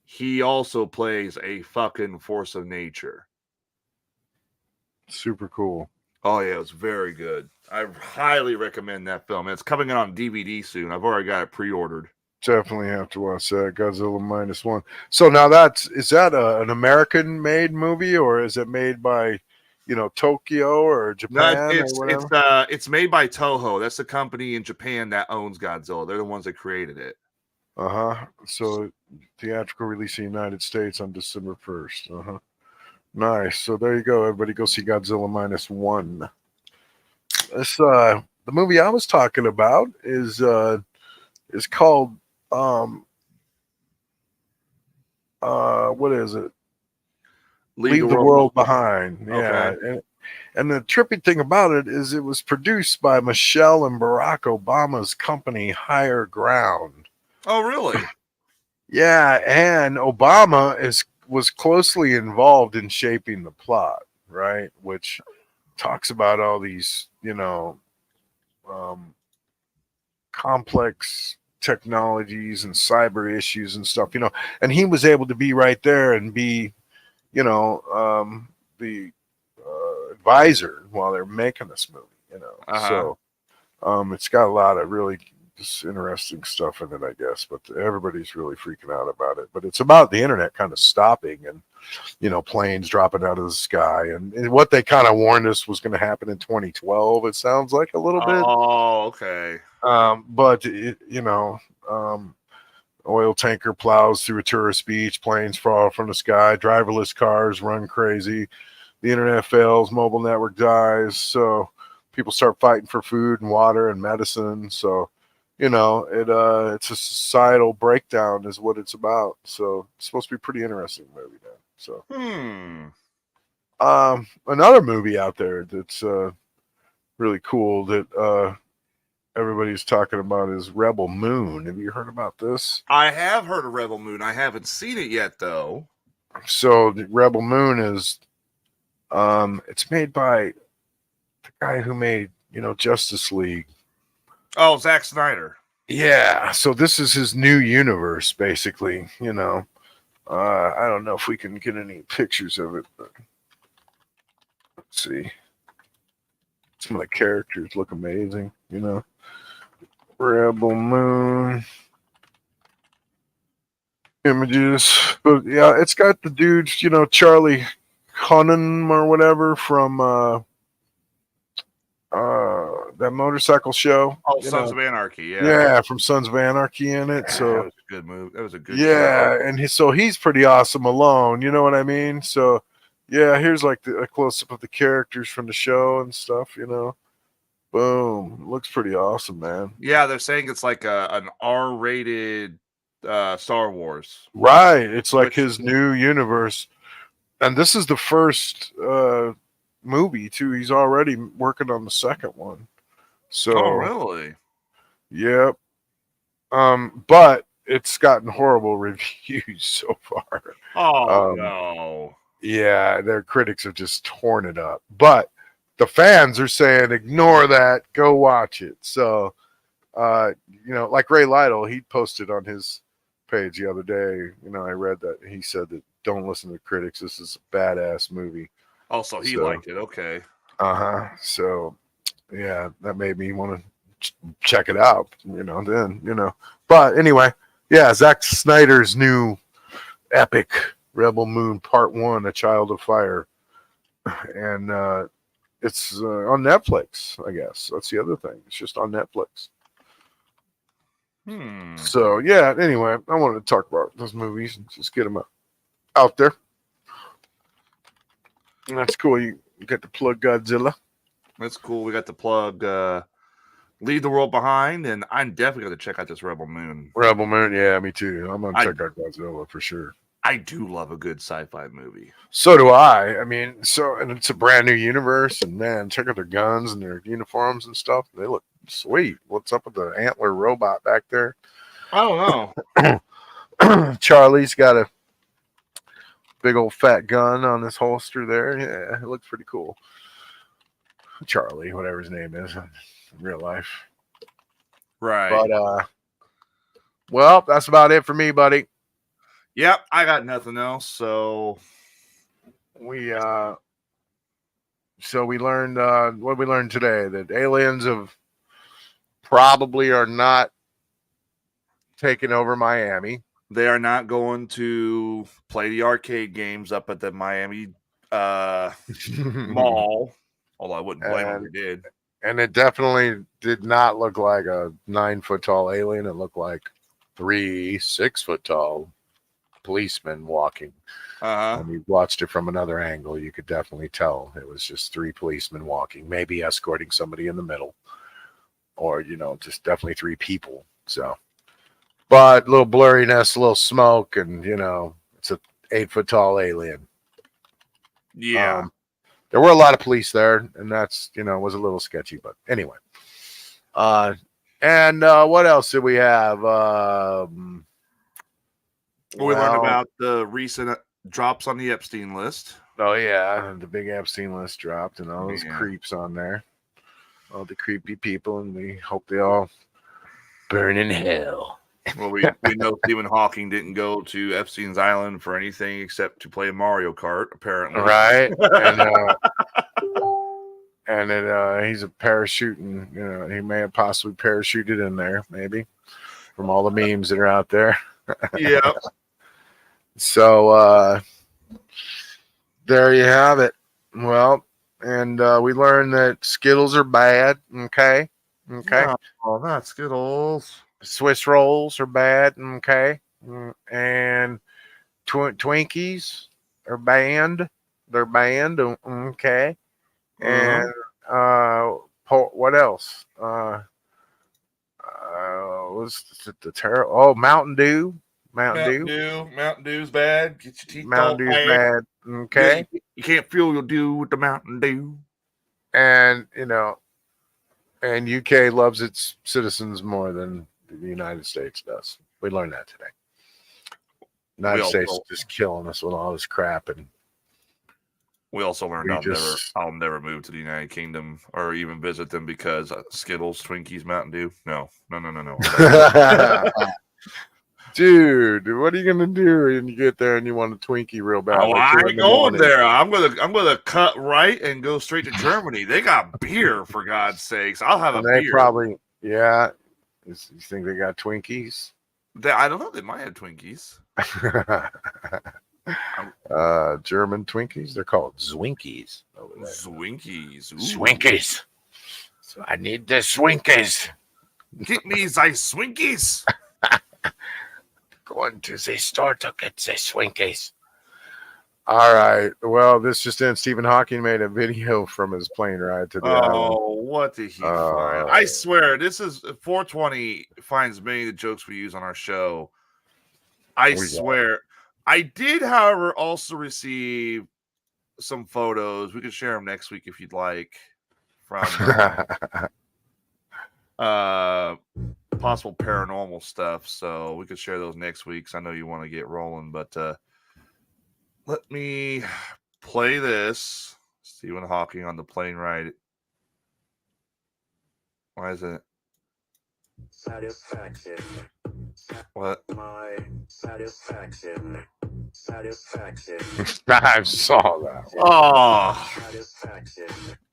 he also plays a fucking force of nature. Super cool. Oh yeah, it's very good. I highly recommend that film. It's coming out on DVD soon. I've already got it pre-ordered. Definitely have to watch that. Godzilla -1. So now is that an American-made movie, or is it made by, Tokyo or Japan or whatever? It's made by Toho. That's the company in Japan that owns Godzilla. They're the ones that created it. So theatrical release in the United States on December 1st. Nice. So there you go. Everybody go see Godzilla -1. This the movie I was talking about is called what is it? Leave the World Behind. Yeah. Okay. And the trippy thing about it is it was produced by Michelle and Barack Obama's company, Higher Ground. Oh, really? Yeah, and Obama was closely involved in shaping the plot, right? Which talks about all these, complex technologies and cyber issues and stuff, and he was able to be right there and be, the advisor while they're making this movie, So it's got a lot of really just interesting stuff in it, I guess, but everybody's really freaking out about it. But it's about the internet kind of stopping and, planes dropping out of the sky, and what they kind of warned us was going to happen in 2012. It sounds like a little bit. Oh, okay. But oil tanker plows through a tourist beach, planes fall from the sky, driverless cars run crazy, the internet fails, mobile network dies, so people start fighting for food and water and medicine. So, it's a societal breakdown is what it's about. So it's supposed to be a pretty interesting movie now. So another movie out there that's really cool that everybody's talking about is Rebel Moon. Have you heard about this? I have heard of Rebel Moon. I haven't seen it yet, though. So the Rebel Moon is it's made by the guy who made, Justice League. Oh, Zack Snyder. Yeah, so this is his new universe, basically. I don't know if we can get any pictures of it, but let's see. Some of the characters look amazing, Rebel Moon images, but yeah, it's got the dudes, Charlie Hunnam or whatever from that motorcycle show. Oh, Sons of Anarchy, yeah. Yeah, from Sons of Anarchy in it. So that was a good move. That was a good show. And he's pretty awesome alone, you know what I mean? So yeah, here's like a close up of the characters from the show and stuff, Boom. Looks pretty awesome, man. Yeah, they're saying it's like an R-rated Star Wars. Right. It's like his new universe. And this is the first movie too. He's already working on the second one. So really? Yep. But it's gotten horrible reviews so far. Oh no. Yeah, their critics have just torn it up. But the fans are saying ignore that, go watch it. So like Ray Lytle, he posted on his page the other day, I read that he said that don't listen to the critics. This is a badass movie. Also, he liked it. Okay. So, yeah, that made me want to check it out, then. But anyway, yeah, Zack Snyder's new epic Rebel Moon Part 1, A Child of Fire. and it's on Netflix. I guess that's the other thing. It's just on Netflix. So yeah. Anyway, I wanted to talk about those movies and just get them out there. And that's cool. You get to plug Godzilla. That's cool. We got to plug Leave the World Behind, and I'm definitely going to check out this Rebel Moon. Rebel Moon, yeah, me too. I'm gonna check out Godzilla for sure. I do love a good sci-fi movie. So do I. I mean, and it's a brand new universe, and man, check out their guns and their uniforms and stuff. They look sweet. What's up with the antler robot back there? I don't know. Charlie's got a big old fat gun on his holster there. Yeah, it looks pretty cool. Charlie, whatever his name is in real life. Right. But well, that's about it for me, buddy. Yep, I got nothing else. So we learned what we learned today, that aliens probably are not taking over Miami. They are not going to play the arcade games up at the Miami mall. Although I wouldn't blame them if they did. And it definitely did not look like a 9-foot tall alien. It looked like 3 6-foot tall policemen walking. When you watched it from another angle, you could definitely tell it was just 3 policemen walking, maybe escorting somebody in the middle, or just definitely 3 people. So, but a little blurriness, a little smoke, and it's a 8-foot tall alien. Yeah. There were a lot of police there, and that's was a little sketchy, but anyway. And what else did we have? We learned about the recent drops on the Epstein list. Oh yeah, the big Epstein list dropped, and all those creeps on there, all the creepy people, and we hope they all burn in hell. Well, we know Stephen Hawking didn't go to Epstein's Island for anything except to play Mario Kart, apparently. Right, and he's a parachuting. He may have possibly parachuted in there, maybe, from all the memes that are out there. Yeah. So there you have it. Well, and we learned that Skittles are bad. Okay. Oh, not Skittles. Swiss rolls are bad. Okay. And Twinkies are banned. They're banned. Okay. And what else? Was the terror? Oh, Mountain Dew. Mountain Dew's bad. Get your teeth Mountain Dew's bad. Okay. You can't feel your dew with the Mountain Dew. And and UK loves its citizens more than the United States does. We learned that today. United States is just killing us with all this crap, and we also learned I'll never move to the United Kingdom or even visit them because Skittles, Twinkies, Mountain Dew. No. Dude, what are you gonna do when you get there and you want a Twinkie real bad? Oh, I ain't going there. I'm gonna cut right and go straight to Germany. They got beer, for God's sakes. I'll have a beer. They probably, yeah. You think they got Twinkies? I don't know. They might have Twinkies. German Twinkies. They're called Zwinkies. Zwinkies. Ooh. Swinkies. So I need the Swinkies. Get me the Swinkies. Going to the store to get the Swinkies. All right. Well, this just in. Stephen Hawking made a video from his plane ride to the island. What did he find? I swear, this is 420 finds many of the jokes we use on our show. I swear. I did, however, also receive some photos. We could share them next week if you'd like. From possible paranormal stuff. So we could share those next week. I know you want to get rolling, but let me play this. Stephen Hawking on the plane ride. Why is it? Satisfaction. What? My satisfaction. Satisfaction. I saw that. Oh. Satisfaction.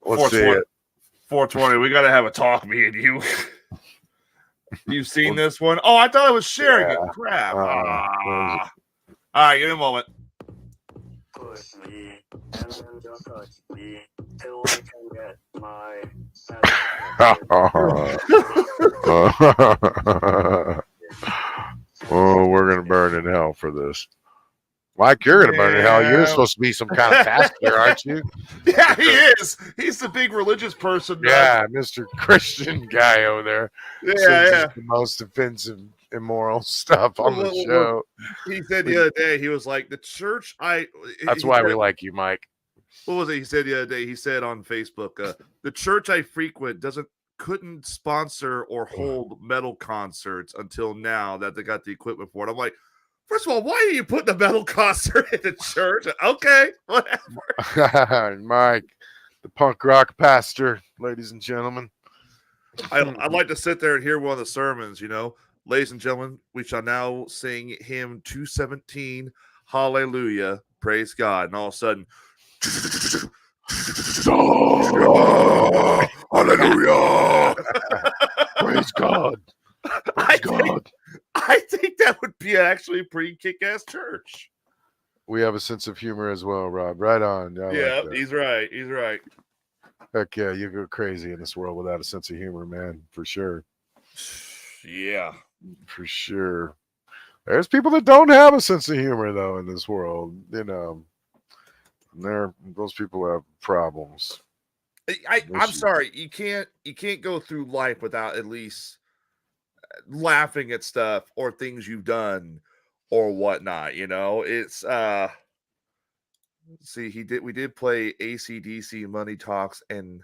Let's see it. 420. We got to have a talk, me and you. You've seen this one? Oh, I thought I was sharing it. Crap. All right, give me a moment. Push me, and then just touch me, till I can get my satisfaction. Oh, we're gonna burn in hell for this. Mike, you're gonna burn in hell. You're Yeah. supposed to be some kind of pastor, aren't you? Yeah, he is. He's the big religious person. Yeah, Mr. Christian guy over there. Yeah, Says yeah. it's the most offensive, immoral stuff on the Well, show. He said the other day, he was like, the church That's he why said- we like you, Mike. What was it? He said the other day, he said on Facebook, the church I frequent couldn't sponsor or hold metal concerts until now that they got the equipment for it. I'm like, first of all, why are you putting a metal concert in the church? Okay, whatever. Mike, the punk rock pastor, ladies and gentlemen. I'd like to sit there and hear one of the sermons, Ladies and gentlemen, we shall now sing hymn 217, Hallelujah, praise God. And all of a sudden, Hallelujah. Praise God. I Praise think, God. I think that would be actually a pretty kick-ass church. We have a sense of humor as well, Rob. Right on. I like Yeah, that. he's right. He's right. Heck yeah, you go crazy in this world without a sense of humor, man. For sure. Yeah. For sure. There's people that don't have a sense of humor though in this world, those people have problems. I'm sorry. You can't go through life without at least laughing at stuff or things you've done or whatnot. It's see, we did play AC/DC Money Talks and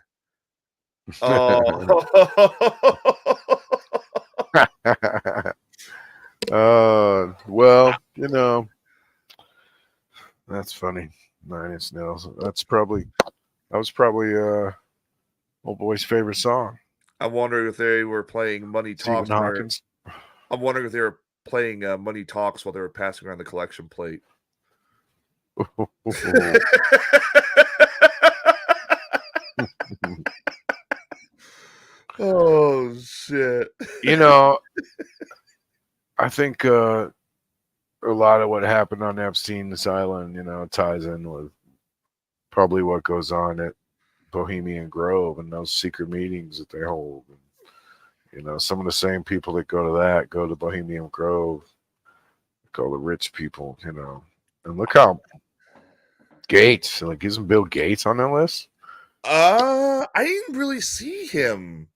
Well, that's funny. Nine Inch Nails. That was probably old boy's favorite song. I'm wondering if they were playing Money Stephen Talks. Hawkins. I'm wondering if they were playing Money Talks while they were passing around the collection plate. Oh shit! I think a lot of what happened on Epstein's Island, ties in with probably what goes on at Bohemian Grove and those secret meetings that they hold. And, some of the same people that go to Bohemian Grove, all the rich people, And look how Gates, isn't Bill Gates on that list? I didn't really see him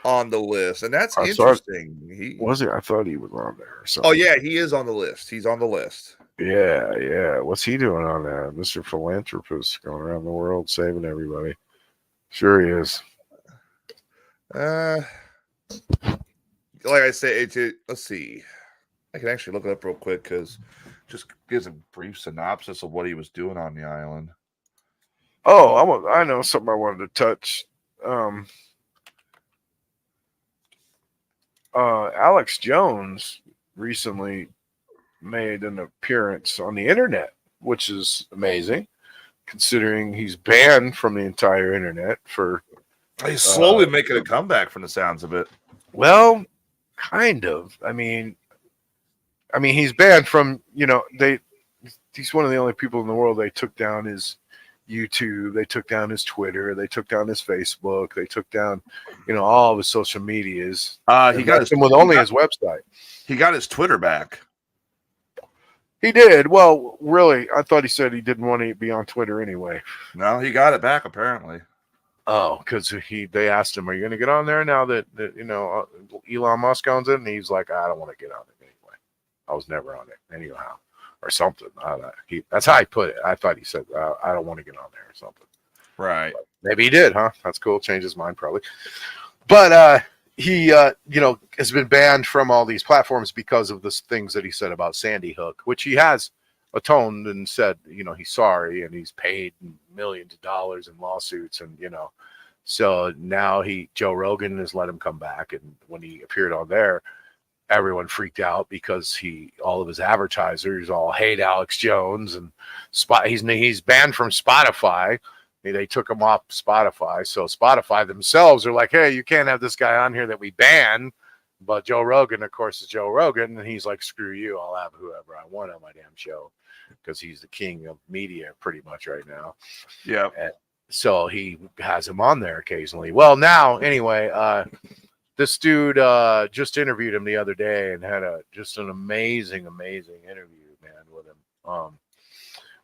on the list, and that's I thought- interesting. Was he? I thought he was on there or something. Oh yeah, he is on the list. He's on the list. Yeah. What's he doing on there? Mr. Philanthropist going around the world saving everybody. Sure he is. Like I say, let's see. I can actually look it up real quick because just gives a brief synopsis of what he was doing on the island. Oh, I know something I wanted to touch. Alex Jones recently made an appearance on the internet, which is amazing, considering he's banned from the entire internet for. He's slowly making a comeback from the sounds of it. Well, kind of. I mean, he's banned from. He's one of the only people in the world they took down his YouTube, they took down his Twitter, they took down his Facebook, they took down, all of his social medias. He got him with only his website. He got his Twitter back. He did. Well, really, I thought he said he didn't want to be on Twitter anyway. No, he got it back apparently. Oh, because they asked him, "Are you going to get on there now that Elon Musk owns it?" And he's like, "I don't want to get on it anyway. I was never on it anyhow." Or something. That's how he put it. I thought he said, I don't want to get on there or something. Right. But maybe he did, huh? That's cool. Changed his mind probably. But he, has been banned from all these platforms because of the things that he said about Sandy Hook, which he has atoned and said, he's sorry and he's paid millions of dollars in lawsuits and, So now Joe Rogan has let him come back. And when he appeared on there, everyone freaked out because all of his advertisers all hate Alex Jones and he's banned from Spotify. They took him off Spotify. So Spotify themselves are like, hey, you can't have this guy on here that we ban. But Joe Rogan, of course, is Joe Rogan, and he's like, screw you, I'll have whoever I want on my damn show, because he's the king of media pretty much right now. Yeah. And so he has him on there occasionally. Well, now, anyway, this dude just interviewed him the other day and had just an amazing interview, man, with him.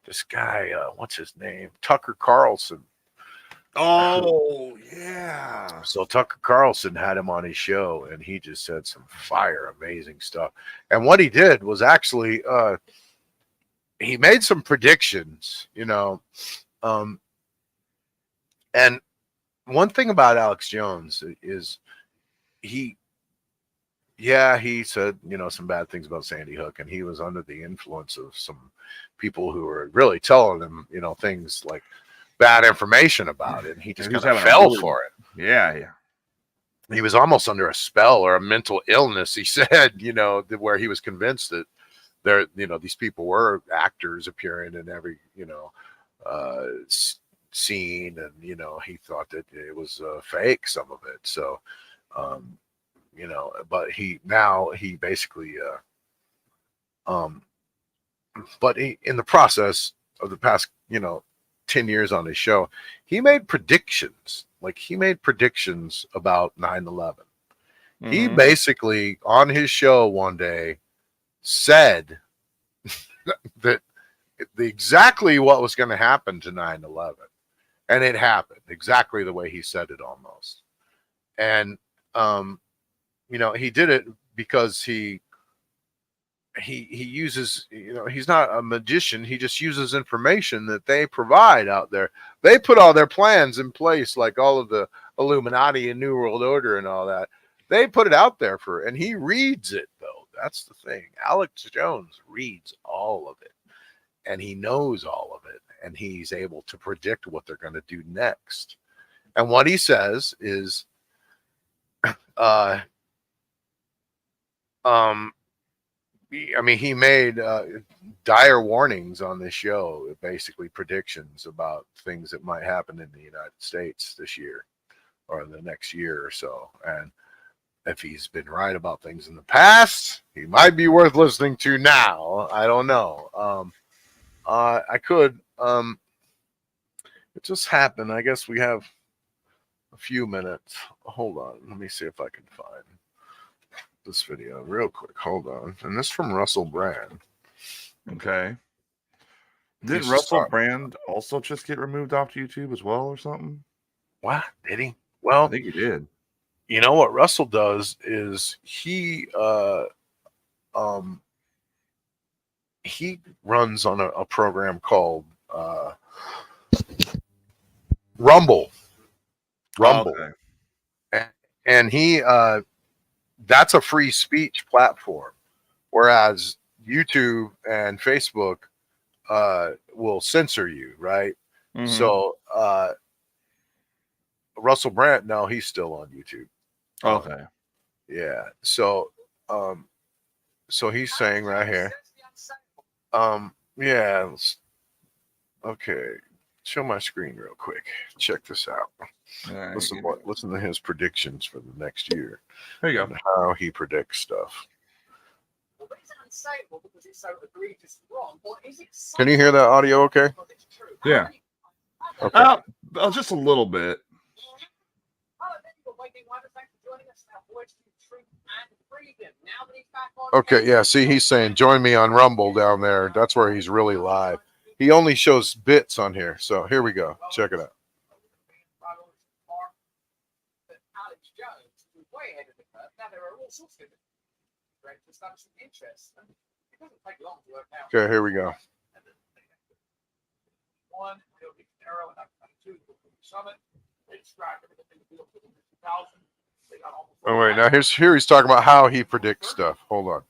This guy, what's his name? Tucker Carlson. Oh, yeah. So Tucker Carlson had him on his show, and he just said some amazing stuff. And what he did was actually, he made some predictions, and one thing about Alex Jones is he said, some bad things about Sandy Hook, and he was under the influence of some people who were really telling him, things like bad information about it. And he just kind of fell for it. Yeah. He was almost under a spell or a mental illness, he said, where he was convinced that there, these people were actors appearing in every, scene, and, he thought that it was fake, some of it. So, but he basically, but in the process of the past, 10 years on his show, he made predictions. Like, he made predictions about 9/11. He basically, on his show one day, said that exactly what was going to happen to 9/11. And it happened exactly the way he said it, almost. And, he did it because he uses, he's not a magician. He just uses information that they provide out there. They put all their plans in place, like all of the Illuminati and New World Order and all that. They put it out there and he reads it, though. That's the thing. Alex Jones reads all of it, and he knows all of it, and he's able to predict what they're going to do next. And what he says is, he made dire warnings on this show, basically predictions about things that might happen in the United States this year or the next year or so. And if he's been right about things in the past, he might be worth listening to now. I don't know. I could. It just happened. I guess we have a few minutes. Hold on. Let me see if I can find this video real quick. Hold on. And this is from Russell Brand. Okay. Didn't Russell Brand also just get removed off YouTube as well or something? What? Did he? Well, I think he did. You know what Russell does is he runs on a program called Rumble. Okay. And he that's a free speech platform, whereas YouTube and Facebook will censor you, right? So Russell Brand, no, he's still on YouTube. Okay. Yeah. So so he's saying right here. Yeah. Okay. Show my screen real quick. Check this out. Right. Listen to his predictions for the next year. There you go. And how he predicts stuff. Can you hear that audio okay? Yeah. Okay. Just a little bit. Okay, yeah, see, he's saying join me on Rumble down there. That's where he's really live. He only shows bits on here. So here we go. Check it out. Okay, here we go. Oh wait, now here he's talking about how he predicts stuff. Hold on.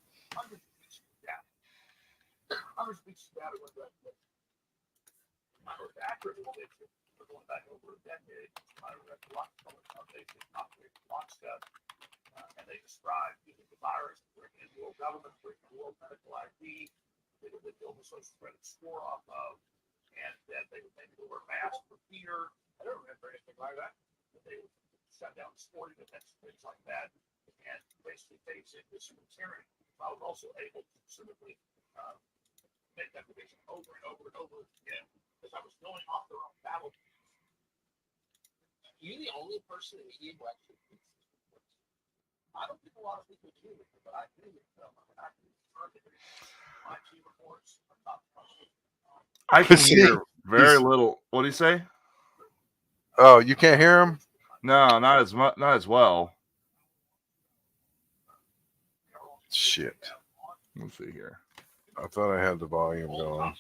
And they described using the virus to bring in world government, bring in world medical ID, they would build a social credit score off of, and then they would maybe wear masks for fear. I don't remember anything like that. But they would shut down sporting events, things like that. and basically phase in this tyranny. I was also able to specifically make that prediction over and over and over again because I was going off their own battle. Are you the only person in the media who actually thinks this? I don't think a lot of people do, but I do. I can confirm it. My key reports are not trusted. I can See, hear very he's- little. What do you say? Oh, you can't hear him? No, not as much, not as well. Shit. Let's see here. I thought I had the volume going. That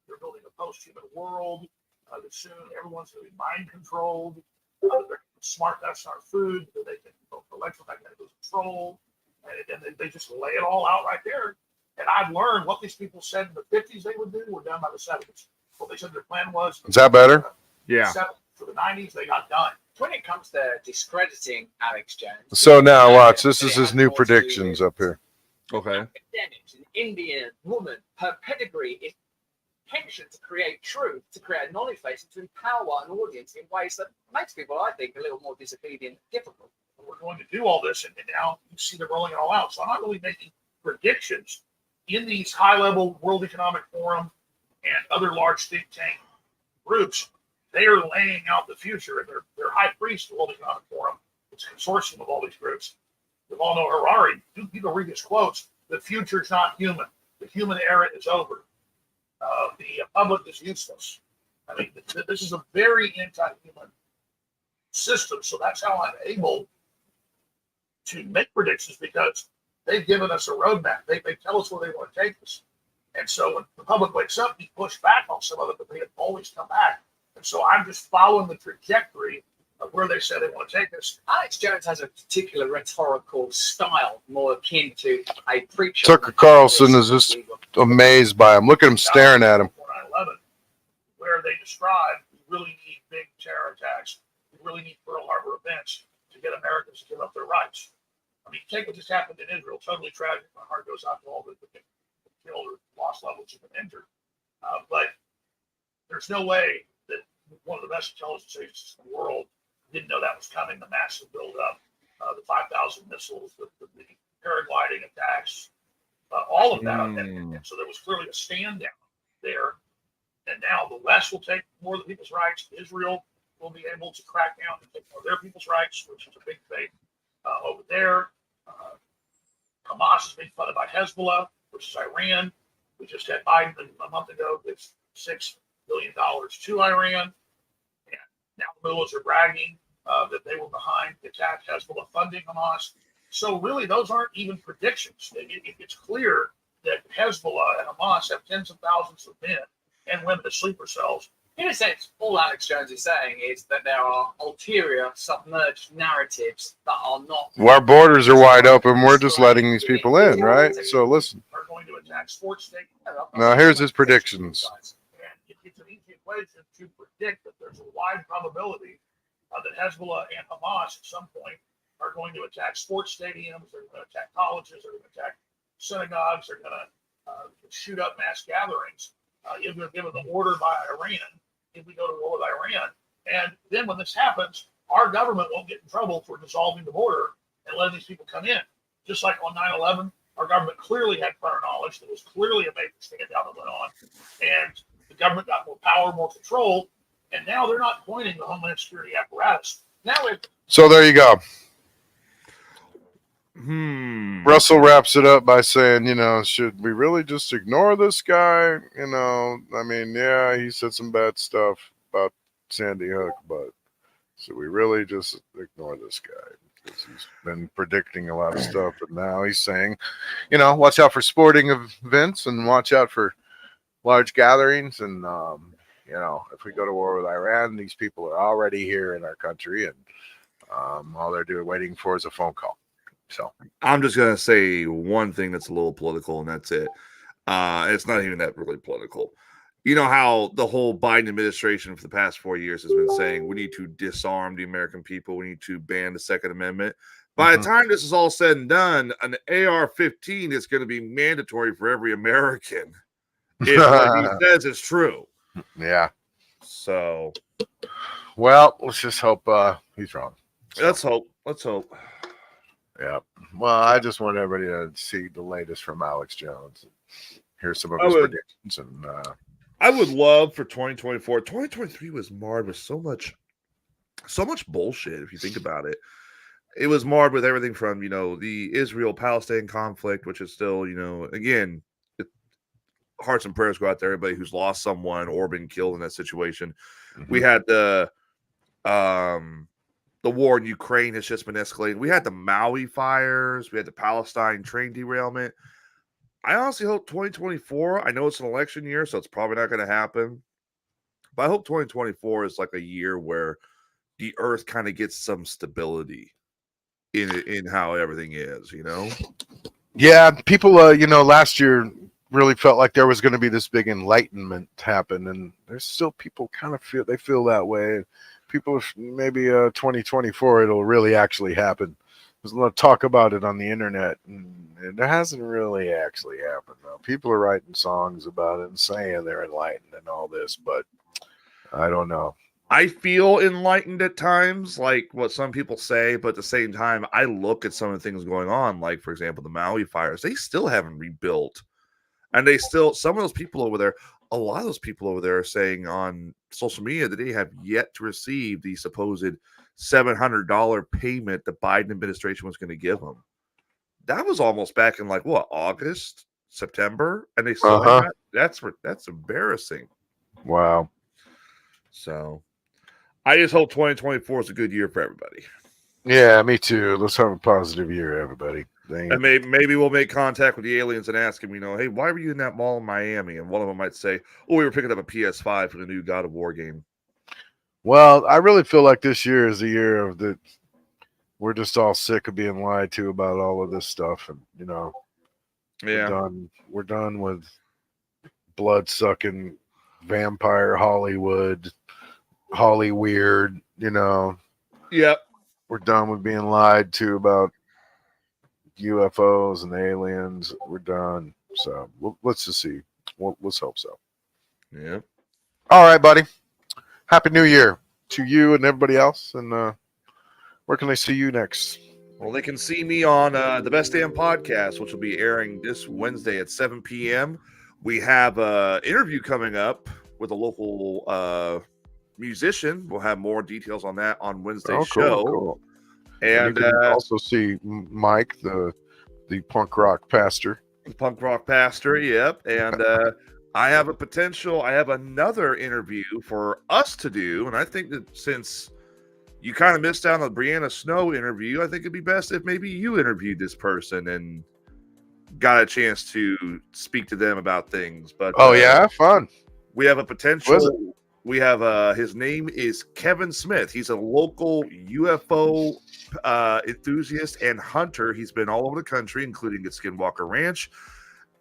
they're building a post-human world. That soon everyone's going to be mind controlled. They're smart that's our food. That they can electromagnetic control, and they just lay it all out right there. And I've learned what these people said in the 50s they would do were done by the 70s. What they said their plan was. Is that better? Yeah. For the 90s, they got done. When it comes to discrediting Alex Jones, So now watch. This is his new predictions up here. Okay. academics, an Indian woman, her pedigree is intention to create truth, to create a knowledge base, and to empower an audience in ways that makes people, I think, a little more disobedient difficult. We're going to do all this, and now you see they're rolling it all out. So I'm not really making predictions in these high-level World Economic Forum and other large think tank groups. They are laying out the future, and their high priest of the World Economic Forum. It's a consortium of all these groups. We all know Harari. You can read his quotes. The future is not human. The human era is over. The public is useless. I mean, this is a very anti-human system. So that's how I'm able to make predictions, because they've given us a roadmap. They tell us where they want to take us. And so when the public wakes up, we push back on some of it, but they have always come back. And so I'm just following the trajectory of where they said they want to take us. Alex Jones has a particular rhetorical style more akin to a preacher. Tucker Carlson is just amazed by him. Look at him staring at him. 9/11, where they describe we really need big terror attacks. We really need Pearl Harbor events to get Americans to give up their rights. I mean, take what just happened in Israel. Totally tragic. My heart goes out to all the killed or lost loved ones who've been injured. But there's no way that one of the best intelligence agencies in the world didn't know that was coming. The massive buildup, the 5,000 missiles, the paragliding attacks, all of that. And so there was clearly a stand down there. And now the West will take more of the people's rights. Israel will be able to crack down and take more of their people's rights, which is a big thing over there. Hamas is being funded by Hezbollah, which is Iran. We just had Biden a month ago give $6 billion to Iran. And now the mullahs are bragging that they were behind the attack, Hezbollah funding Hamas. So really, those aren't even predictions. It's clear that Hezbollah and Hamas have tens of thousands of men and women as sleeper cells. In a sense, all Alex Jones is saying is that there are ulterior, submerged narratives that are not. Our borders are wide open. We're just letting these people in, right? So listen. Are going to attack sports stadiums. Now here's his predictions. And it's an easy equation to predict that there's a wide probability that Hezbollah and Hamas at some point are going to attack sports stadiums. They're going to attack colleges. They're going to attack synagogues. They're going to shoot up mass gatherings. If they're given the order by Iran, if we go to war with Iran. And then when this happens, our government won't get in trouble for dissolving the border and letting these people come in. Just like on 9/11, our government clearly had prior knowledge. There was clearly a major standout that went on. And the government got more power, more control. And now they're not pointing the Homeland Security apparatus. Now So there you go. Russell wraps it up by saying, should we really just ignore this guy? I mean, yeah, he said some bad stuff about Sandy Hook, but should we really just ignore this guy? Because he's been predicting a lot of stuff, and now he's saying, watch out for sporting events and watch out for large gatherings. And, if we go to war with Iran, these people are already here in our country, and all they're waiting for is a phone call. So I'm just gonna say one thing that's a little political, and that's it. It's not even that really political. You know how the whole Biden administration for the past 4 years has been saying we need to disarm the American people, we need to ban the Second Amendment. By the time this is all said and done, an AR-15 is going to be mandatory for every American if what he says is true. Yeah. So, Well, let's just hope he's wrong. Let's hope. Let's hope. Yeah. Well, I just want everybody to see the latest from Alex Jones. Hear some of I his would- predictions. And I would love for 2024. 2023 was marred with so much bullshit. If you think about it, it was marred with everything from the Israel-Palestine conflict, which is still again, hearts and prayers go out to everybody who's lost someone or been killed in that situation. We had the war in Ukraine has just been escalating. We had the Maui fires. We had the Palestine train derailment. I honestly hope 2024, I know it's an election year, so it's probably not going to happen. But I hope 2024 is like a year where the earth kind of gets some stability in how everything is, yeah, people, last year really felt like there was going to be this big enlightenment happen. And there's still people kind of feel that way. People, maybe 2024, it'll really actually happen. There's a lot of talk about it on the internet, and it hasn't really actually happened. Though. People are writing songs about it and saying they're enlightened and all this, but I don't know. I feel enlightened at times, like what some people say, but at the same time, I look at some of the things going on, like, for example, the Maui fires. They still haven't rebuilt. And some of those people over there, a lot of those people over there are saying on social media that they have yet to receive the supposed $700 payment the Biden administration was going to give them. That was almost back in August, September, and they still ain't got- that's embarrassing. Wow. So I just hope 2024 is a good year for everybody. Yeah, me too. Let's have a positive year, everybody. And maybe we'll make contact with the aliens and ask them, hey, why were you in that mall in Miami? And one of them might say, we were picking up a PS5 for the new God of War game. Well, I really feel like this year is the year of the. We're just all sick of being lied to about all of this stuff, and Yeah, we're done with blood sucking vampire Hollywood, Hollyweird. yep. We're done with being lied to about UFOs and aliens. We're done. So let's just see. Let's hope so. Yeah. All right, buddy. Happy New Year to you and everybody else. And where can they see you next? Well, they can see me on the Best Damn Podcast, which will be airing this Wednesday at 7 p.m. We have an interview coming up with a local musician. We'll have more details on that on Wednesday's show. Cool. And you can also see Mike, the punk rock pastor. Punk rock pastor, yep. And I have another interview for us to do. And I think that since you kind of missed out on the Brianna Snow interview, I think it'd be best if maybe you interviewed this person and got a chance to speak to them about things. But fun. We have a potential. We have his name is Kevin Smith. He's a local UFO enthusiast and hunter. He's been all over the country, including at Skinwalker Ranch.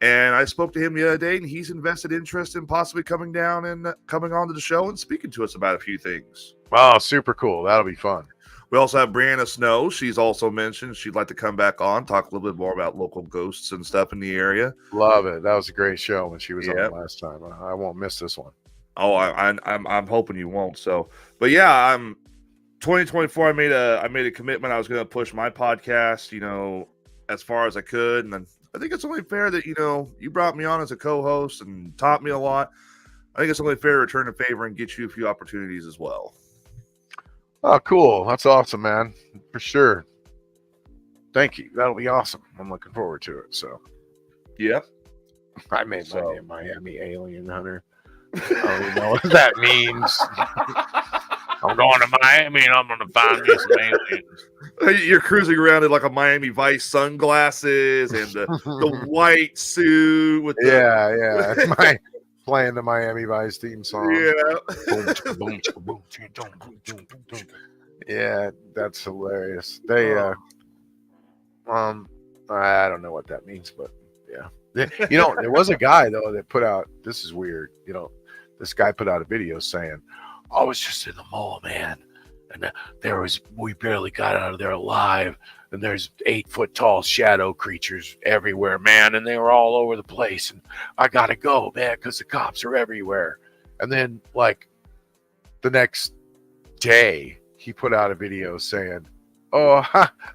And I spoke to him the other day, and he's invested interest in possibly coming down and coming onto the show and speaking to us about a few things. Oh, super cool. That'll be fun. We also have Brianna Snow. She's also mentioned she'd like to come back on, talk a little bit more about local ghosts and stuff in the area. Love it. That was a great show when she was on last time. I won't miss this one. Oh, I'm hoping you won't. So, but yeah, 2024. I made a commitment. I was going to push my podcast, as far as I could, and then I think it's only fair that you brought me on as a co-host and taught me a lot. I think it's only fair to return a favor and get you a few opportunities as well. Oh, cool. That's awesome, man. For sure. Thank you. That'll be awesome. I'm looking forward to it. So, yep. I made my name Miami Alien Hunter. I don't even know what that means. I'm going to Miami and I'm going to find me some aliens. You're cruising around in like a Miami Vice sunglasses and the white suit with the playing the Miami Vice theme song. Yeah, that's hilarious. They I don't know what that means, but yeah. There was a guy though that put out, this is weird, this guy put out a video saying, I was just in the mall, man, and we barely got out of there alive, and there's 8-foot tall shadow creatures everywhere, man, and they were all over the place, and I gotta go, man, because the cops are everywhere. And then like the next day, he put out a video saying, "Oh,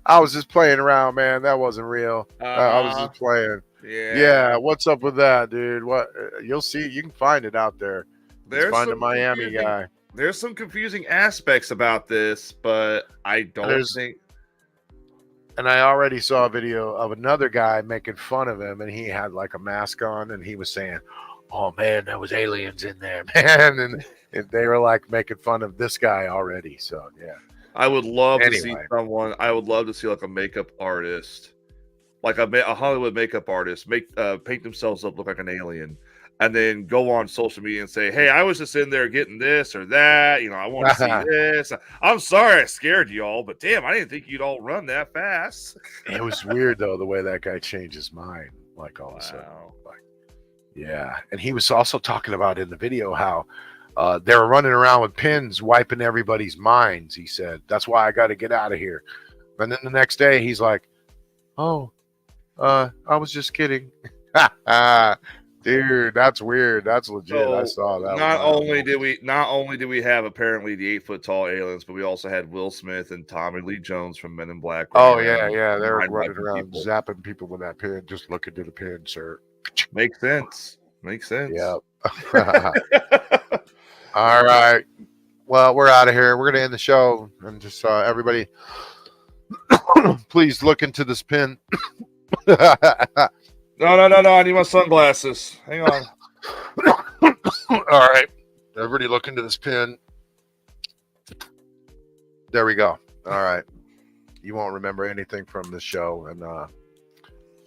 I was just playing around, man. That wasn't real. I was just playing." Yeah, what's up with that, dude? What you'll see, you can find it out there. There's Find the some Miami confusing- guy. There's some confusing aspects about this, but I don't think. And I already saw a video of another guy making fun of him, and he had like a mask on, and he was saying, "Oh man, there was aliens in there, man," and they were like making fun of this guy already. So yeah, I would love to see Anyway. someone. I would love to see like a makeup artist, like a Hollywood makeup artist, paint themselves up look like an alien, and then go on social media and say, "Hey, I was just in there getting this or that. You know, I want to see this. I'm sorry I scared you all, but damn, I didn't think you'd all run that fast." it was weird though the way that guy changed his mind, like all of a sudden. Wow. Like, yeah, and he was also talking about in the video how they were running around with pins, wiping everybody's minds. He said, "That's why I got to get out of here." And then the next day, he's like, "Oh, I was just kidding." Dude, that's weird. That's legit. I saw that. Not only did we have apparently the 8 foot tall aliens, but we also had Will Smith and Tommy Lee Jones from Men in Black. Oh running yeah, around yeah. They were mind running wiping around people. zapping people with that pin. Just look into the pin, sir. Makes sense. Makes sense. Yep. All right. Well, we're out of here. We're gonna end the show and just everybody, please look into this pin. No. I need my sunglasses. Hang on. All right. Everybody look into this pin. There we go. All right. You won't remember anything from this show. And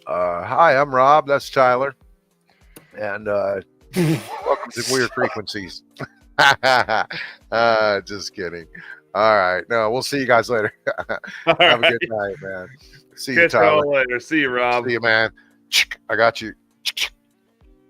hi, I'm Rob. That's Tyler. And welcome to Weird Frequencies. Just kidding. All right. No, we'll see you guys later. Have a good night, man. See you, Catch Tyler. y'all later. See you, Rob. See you, man. I got you.